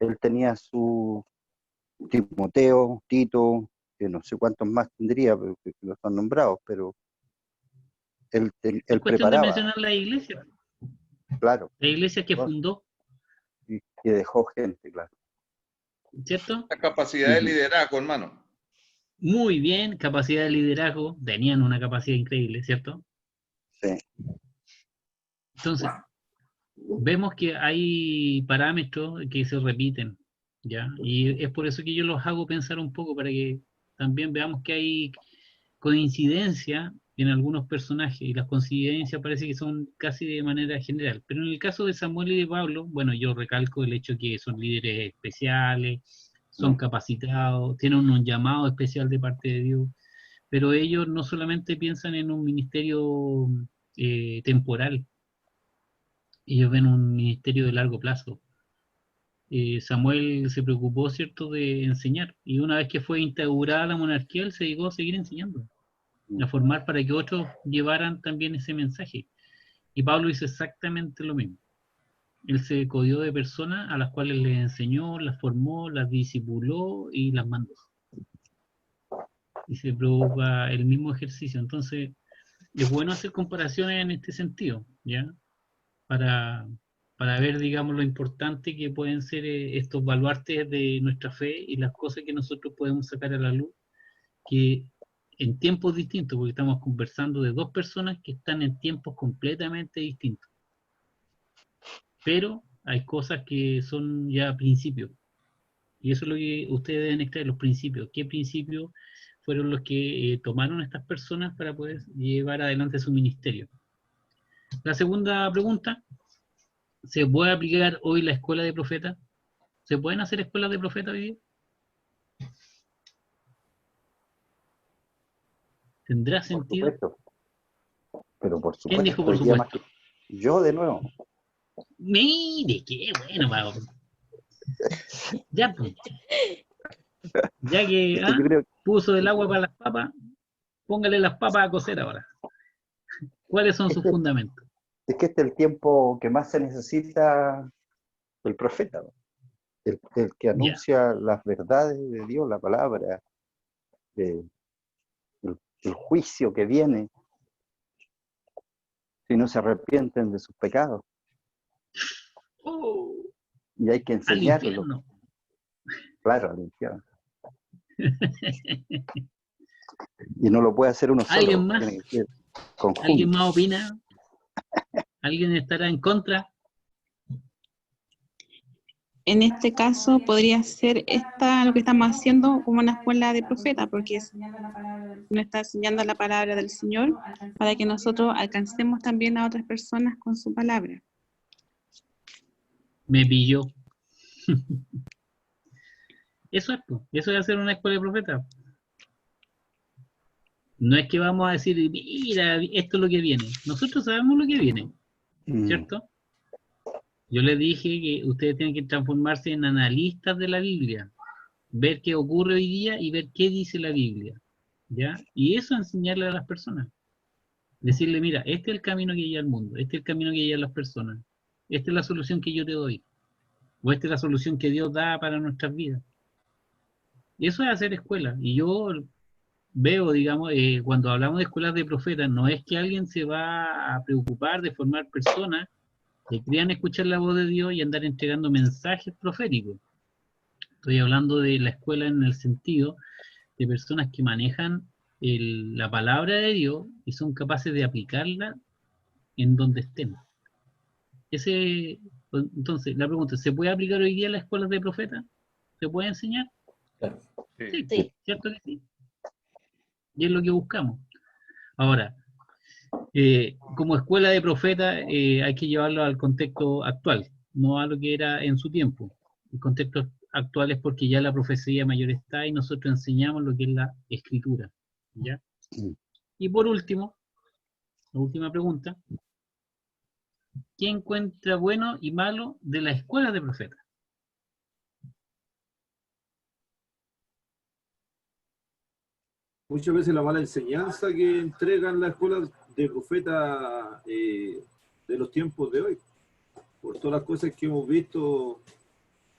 él tenía su Timoteo, Tito, que no sé cuántos más tendría, pero que los han nombrados, pero él Es cuestión de preparaba, mencionar la iglesia. claro, La iglesia que ¿no? fundó, y dejó gente, claro. ¿cierto? La capacidad de liderazgo, hermano. Muy bien, capacidad de liderazgo. Tenían una capacidad increíble, ¿cierto? Sí. Entonces, vemos que hay parámetros que se repiten, ¿ya? Y es por eso que yo los hago pensar un poco, para que también veamos que hay coincidencia en algunos personajes, y las coincidencias parece que son casi de manera general. Pero en el caso de Samuel y de Pablo, bueno, yo recalco el hecho que son líderes especiales, son capacitados, tienen un llamado especial de parte de Dios, pero ellos no solamente piensan en un ministerio temporal, ellos ven un ministerio de largo plazo. Samuel se preocupó, ¿cierto?, de enseñar, y una vez que fue instaurada la monarquía, él se dedicó a seguir enseñando, a formar para que otros llevaran también ese mensaje. Y Pablo hizo exactamente lo mismo. Él se codió de personas a las cuales les enseñó, las formó, las discipuló y las mandó. Y se provoca el mismo ejercicio. Entonces, es bueno hacer comparaciones en este sentido, ¿ya? Para ver, digamos, lo importante que pueden ser estos baluartes de nuestra fe y las cosas que nosotros podemos sacar a la luz, que en tiempos distintos, porque estamos conversando de dos personas que están en tiempos completamente distintos. Pero hay cosas que son ya principios. Y eso es lo que ustedes deben extraer, los principios. ¿Qué principios fueron los que tomaron estas personas para poder llevar adelante su ministerio? La segunda pregunta: ¿se puede aplicar hoy la escuela de profetas? ¿Se pueden hacer escuelas de profetas hoy día? ¿Tendrá Por sentido? supuesto. Pero por ¿Quién dijo supuesto, por hoy día más supuesto? que yo de nuevo. Mire, qué bueno, Pablo. Ya, pues. Ya que Es que yo creo puso el agua para las papas, póngale las papas a cocer ahora. ¿Cuáles son sus fundamentos? es que este es el tiempo que más se necesita el profeta, ¿no? El que anuncia las verdades de Dios, la palabra, el juicio que viene si no se arrepienten de sus pecados. Y hay que Al enseñarlo. infierno. Claro, al infierno. Y no lo puede hacer uno solo. ¿Alguien más? Tiene que ser conjunto. ¿Alguien más opina? ¿Alguien estará en contra? en este caso podría ser lo que estamos haciendo como una escuela de profeta, porque nos está enseñando la palabra del Señor para que nosotros alcancemos también a otras personas con su palabra. Me pilló. Eso es hacer una escuela de profetas. No es que vamos a decir, mira, esto es lo que viene. Nosotros sabemos lo que viene, ¿cierto? Yo les dije que ustedes tienen que transformarse en analistas de la Biblia, ver qué ocurre hoy día y ver qué dice la Biblia, ¿ya? Y eso enseñarle a las personas. Decirle, mira, este es el camino que lleva al mundo, este es el camino que lleva a las personas, esta es la solución que yo te doy, o esta es la solución que Dios da para nuestras vidas. Y eso es hacer escuela. Y yo veo, digamos, cuando hablamos de escuelas de profetas, no es que alguien se va a preocupar de formar personas que crean escuchar la voz de Dios y andar entregando mensajes proféticos. Estoy hablando de la escuela en el sentido de personas que manejan la palabra de Dios y son capaces de aplicarla en donde estén. Entonces, la pregunta, ¿se puede aplicar hoy día en las escuelas de profetas? ¿Se puede enseñar? Claro. Sí, cierto que sí. Y es lo que buscamos. Ahora, como escuela de profetas hay que llevarlo al contexto actual, no a lo que era en su tiempo. El contexto actual es porque ya la profecía mayor está y nosotros enseñamos lo que es la escritura, ¿ya? Y por último, la última pregunta, ¿qué encuentra bueno y malo de la escuela de profetas? Muchas veces la mala enseñanza que entregan las escuelas de profetas de los tiempos de hoy, por todas las cosas que hemos visto,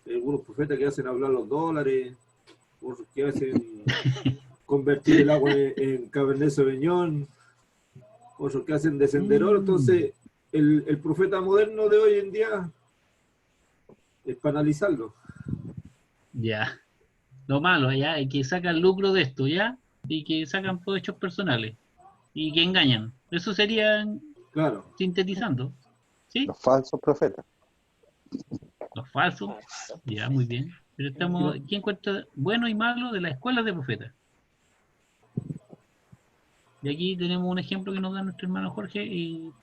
algunos profetas que hacen hablar los dólares, otros que hacen convertir el agua en Cabernet Sauvignon, otros que hacen descender oro. Entonces, el profeta moderno de hoy en día es para analizarlo. Ya. Lo malo, ya, es que sacan lucro de esto, ¿ya? Y que sacan provechos personales. Y que engañan. Eso sería, claro, sintetizando. ¿Sí? Los falsos profetas. Los falsos. Ya, muy bien. Pero estamos, ¿quién encuentra bueno y malo de las escuelas de profetas? Y aquí tenemos un ejemplo que nos da nuestro hermano Jorge y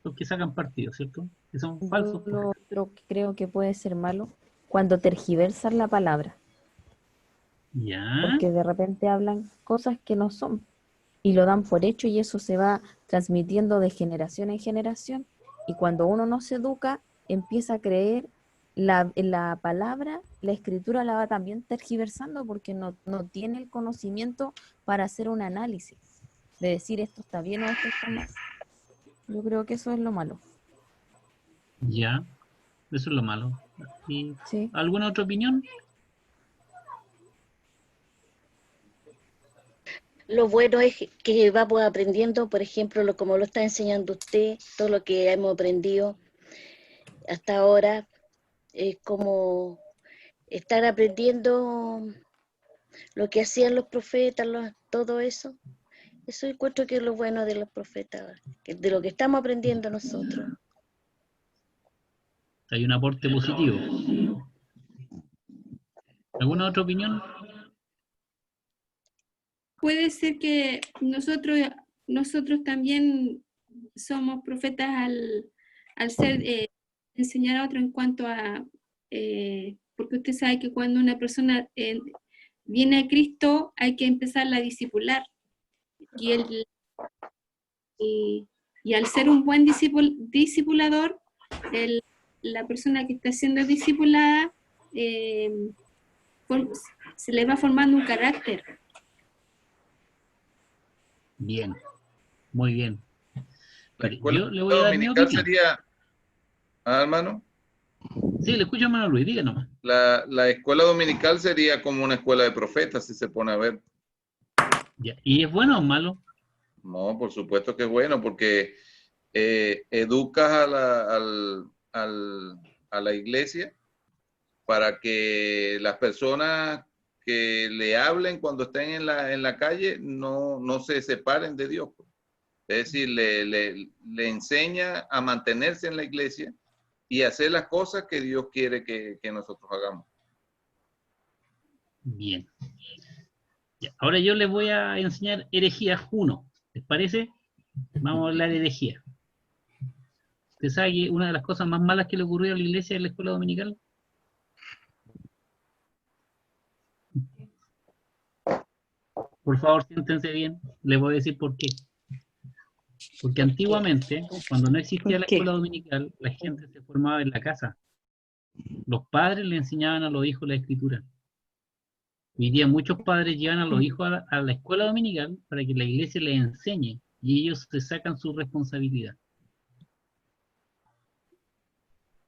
los que sacan partido, ¿cierto? Que son falsos profetas. Lo otro que creo que puede ser malo, cuando tergiversan la palabra. Ya. Porque de repente hablan cosas que no son y lo dan por hecho y eso se va transmitiendo de generación en generación y cuando uno no se educa empieza a creer en la palabra, la escritura la va también tergiversando porque no tiene el conocimiento para hacer un análisis de decir esto está bien o esto está mal. Yo creo que eso es lo malo. Ya, eso es lo malo. ¿Y sí. ¿Alguna otra opinión? Lo bueno es que vamos aprendiendo, por ejemplo, como lo está enseñando usted, todo lo que hemos aprendido hasta ahora, es como estar aprendiendo lo que hacían los profetas, todo eso. Eso encuentro que es lo bueno de los profetas, de lo que estamos aprendiendo nosotros. Hay un aporte positivo. ¿Alguna otra opinión? Puede ser que nosotros también somos profetas al ser enseñar a otro en cuanto a porque usted sabe que cuando una persona viene a Cristo hay que empezarla a discipular y al ser un buen discipulador la persona que está siendo discipulada se le va formando un carácter. Bien, muy bien. La escuela yo le voy a dar mi dominical opinión. sería, hermano. Sí, le escucho a hermano Luis, diga nomás. La escuela dominical sería como una escuela de profetas, si se pone a ver. Ya. ¿Y es bueno o malo? No, por supuesto que es bueno, porque educas a la iglesia para que las personas que le hablen cuando estén en la calle no se separen de Dios. Es decir, le enseña a mantenerse en la iglesia y hacer las cosas que Dios quiere que nosotros hagamos. Bien. Ya, ahora yo les voy a enseñar herejías 1. ¿Les parece? Vamos a hablar de herejía. ¿Usted sabe que una de las cosas más malas que le ocurrió a la iglesia en la escuela dominical? Por favor, siéntense bien. Les voy a decir por qué. Porque antiguamente, cuando no existía la escuela dominical, la gente se formaba en la casa. Los padres le enseñaban a los hijos la escritura. Hoy día muchos padres llevan a los hijos a la escuela dominical para que la iglesia les enseñe y ellos se sacan su responsabilidad.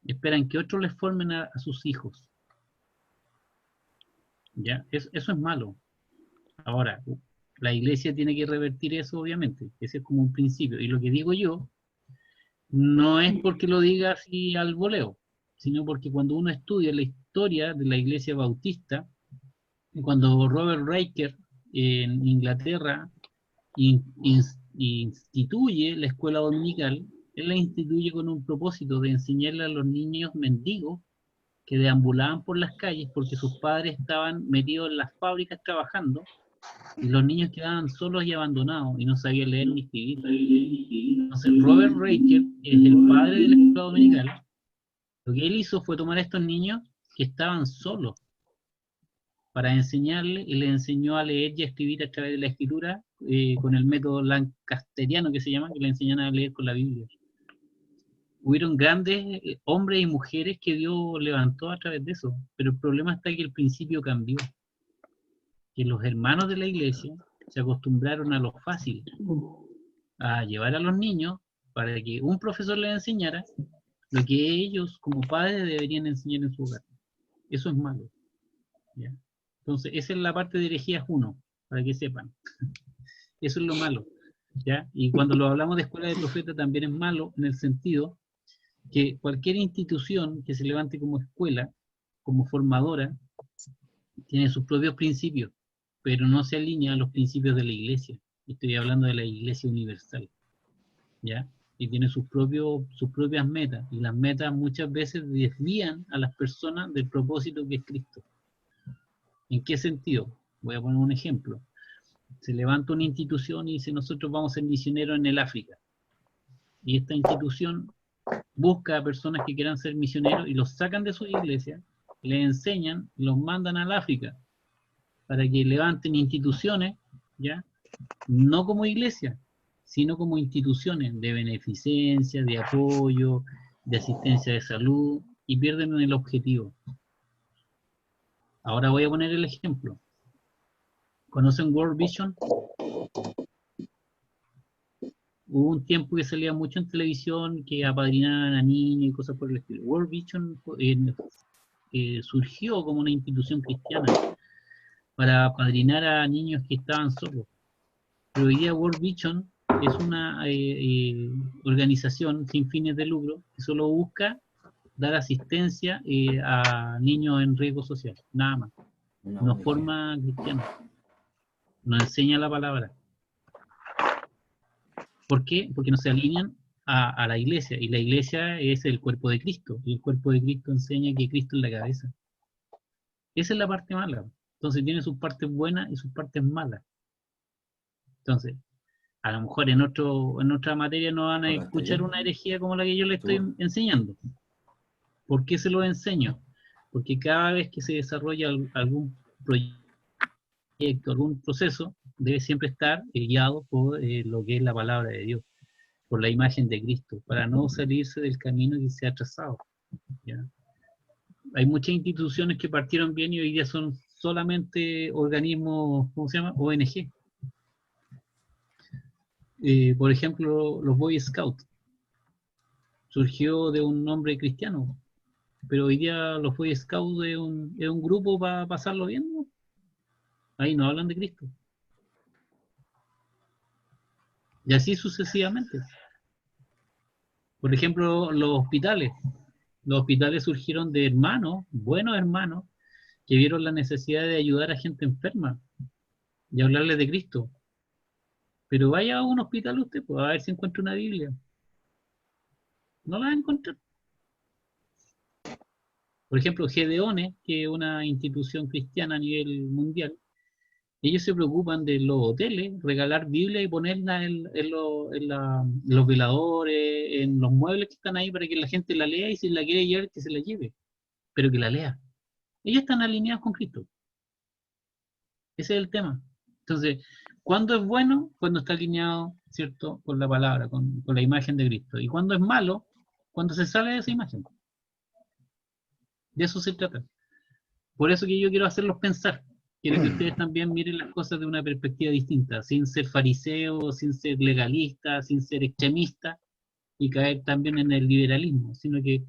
Esperan que otros les formen a sus hijos. ¿Ya? Eso es malo. Ahora, la iglesia tiene que revertir eso, obviamente. Ese es como un principio. Y lo que digo yo, no es porque lo diga así al voleo, sino porque cuando uno estudia la historia de la iglesia bautista, cuando Robert Riker en Inglaterra instituye la escuela dominical, él la instituye con un propósito de enseñarle a los niños mendigos que deambulaban por las calles porque sus padres estaban metidos en las fábricas trabajando y los niños quedaban solos y abandonados y no sabían leer ni escribir. Entonces Robert Riker, que es el padre de la escuela dominical, lo que él hizo fue tomar a estos niños que estaban solos para enseñarle, y les enseñó a leer y a escribir a través de la escritura con el método lancasteriano que se llama, que le enseñan a leer con la Biblia. Hubieron grandes hombres y mujeres que Dios levantó a través de eso, pero el problema está que el principio cambió. Que los hermanos de la iglesia se acostumbraron a lo fácil, a llevar a los niños para que un profesor les enseñara lo que ellos como padres deberían enseñar en su hogar. Eso es malo. ¿Ya? Entonces, esa es la parte de herejías 1, para que sepan. Eso es lo malo. ¿Ya? Y cuando lo hablamos de escuela de profeta también es malo en el sentido que cualquier institución que se levante como escuela, como formadora, tiene sus propios principios, pero no se alinea a los principios de la iglesia. Estoy hablando de la iglesia universal. ¿Ya? Y tiene sus propias metas, y las metas muchas veces desvían a las personas del propósito que es Cristo. ¿En qué sentido? Voy a poner un ejemplo. Se levanta una institución y dice, nosotros vamos a ser misioneros en el África. Y esta institución busca a personas que quieran ser misioneros y los sacan de su iglesia, les enseñan, los mandan al África para que levanten instituciones, ¿ya? No como iglesia, sino como instituciones de beneficencia, de apoyo, de asistencia de salud, y pierden el objetivo. Ahora voy a poner el ejemplo. ¿Conocen World Vision? Hubo un tiempo que salía mucho en televisión que apadrinaban a niños y cosas por el estilo. World Vision surgió como una institución cristiana para apadrinar a niños que estaban solos. Pero hoy día World Vision es una organización sin fines de lucro que solo busca dar asistencia a niños en riesgo social, nada más. No forma cristianos, no enseña la palabra. ¿Por qué? Porque no se alinean a la iglesia, y la iglesia es el cuerpo de Cristo, y el cuerpo de Cristo enseña que Cristo es la cabeza. Esa es la parte mala. Entonces tiene sus partes buenas y sus partes malas. Entonces, a lo mejor en otra materia no van a escuchar una herejía como la que yo le estoy enseñando. ¿Por qué se lo enseño? Porque cada vez que se desarrolla algún proyecto, algún proceso, debe siempre estar guiado por lo que es la palabra de Dios, por la imagen de Cristo, para no salirse del camino que se ha trazado. ¿Ya? Hay muchas instituciones que partieron bien y hoy día son solamente organismos, ¿cómo se llama? ONG. Por ejemplo, los Boy Scouts. Surgió de un nombre cristiano, pero hoy día los Boy Scouts es un grupo para pasarlo bien, ¿no? Ahí no hablan de Cristo. Y así sucesivamente. Por ejemplo, los hospitales. Los hospitales surgieron de hermanos, buenos hermanos, que vieron la necesidad de ayudar a gente enferma y hablarles de Cristo. Pero vaya a un hospital usted, pues, a ver si encuentra una Biblia. No la va a encontrar. Por ejemplo, Gedeones, que es una institución cristiana a nivel mundial, ellos se preocupan de los hoteles, regalar Biblia y ponerla en los veladores, en los muebles que están ahí para que la gente la lea y si la quiere llevar, que se la lleve, pero que la lea. Ellos están alineados con Cristo. Ese es el tema. Entonces, ¿cuándo es bueno? Cuando está alineado, ¿cierto?, con la palabra, con la imagen de Cristo. ¿Y cuándo es malo? Cuando se sale de esa imagen. De eso se trata. Por eso que yo quiero hacerlos pensar. Quiero que ustedes también miren las cosas de una perspectiva distinta, sin ser fariseo, sin ser legalista, sin ser extremista y caer también en el liberalismo, sino que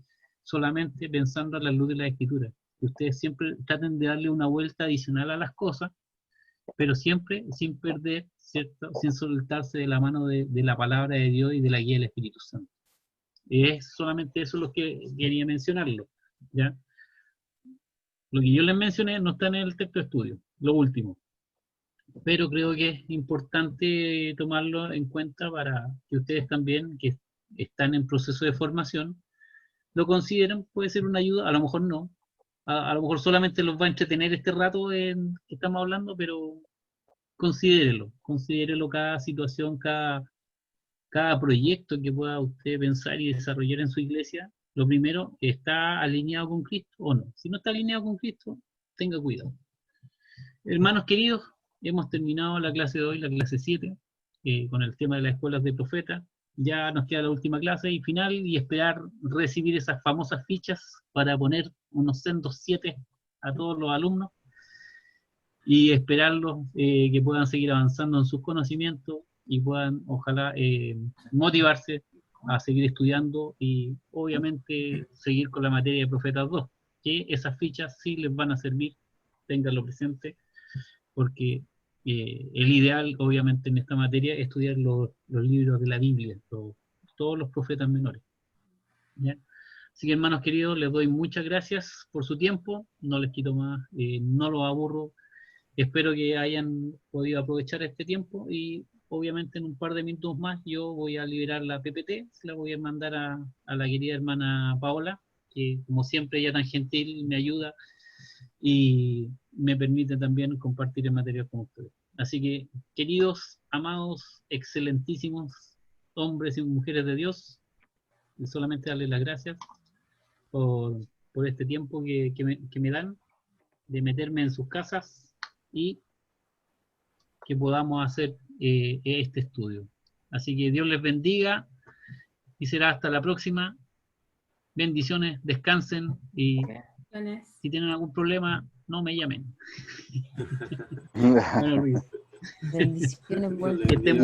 solamente pensando a la luz de la Escritura. Que ustedes siempre traten de darle una vuelta adicional a las cosas, pero siempre sin perder, ¿cierto?, sin soltarse de la mano de la palabra de Dios y de la guía del Espíritu Santo. Es solamente eso lo que quería mencionarlo, ¿ya? Lo que yo les mencioné no está en el texto de estudio, lo último. Pero creo que es importante tomarlo en cuenta para que ustedes también, que están en proceso de formación, lo consideren. Puede ser una ayuda, a lo mejor no. A lo mejor solamente los va a entretener este rato que estamos hablando, pero considérelo cada situación, cada proyecto que pueda usted pensar y desarrollar en su iglesia. Lo primero, ¿está alineado con Cristo o no? Si no está alineado con Cristo, tenga cuidado. Hermanos queridos, hemos terminado la clase de hoy, la clase 7, con el tema de las escuelas de profetas. Ya nos queda la última clase y final, y esperar recibir esas famosas fichas para poner unos sendos 7 a todos los alumnos y esperarlos que puedan seguir avanzando en sus conocimientos y puedan, ojalá, motivarse a seguir estudiando y obviamente seguir con la materia de Profetas 2, que esas fichas sí les van a servir, ténganlo presente, porque el ideal obviamente en esta materia es estudiar los libros de la Biblia, todos los profetas menores. ¿Ya? Así que, hermanos queridos, les doy muchas gracias por su tiempo, no les quito más, no los aburro, espero que hayan podido aprovechar este tiempo y obviamente en un par de minutos más yo voy a liberar la PPT, se la voy a mandar a la querida hermana Paola, que como siempre ella tan gentil me ayuda y me permite también compartir el material con ustedes. Así que, queridos, amados, excelentísimos hombres y mujeres de Dios, solamente darles las gracias por este tiempo que me dan de meterme en sus casas y que podamos hacer este estudio. Así que Dios les bendiga y será hasta la próxima. Bendiciones, descansen y si tienen algún problema, no me llamen. Bueno, Luis. Bendiciones, Que estén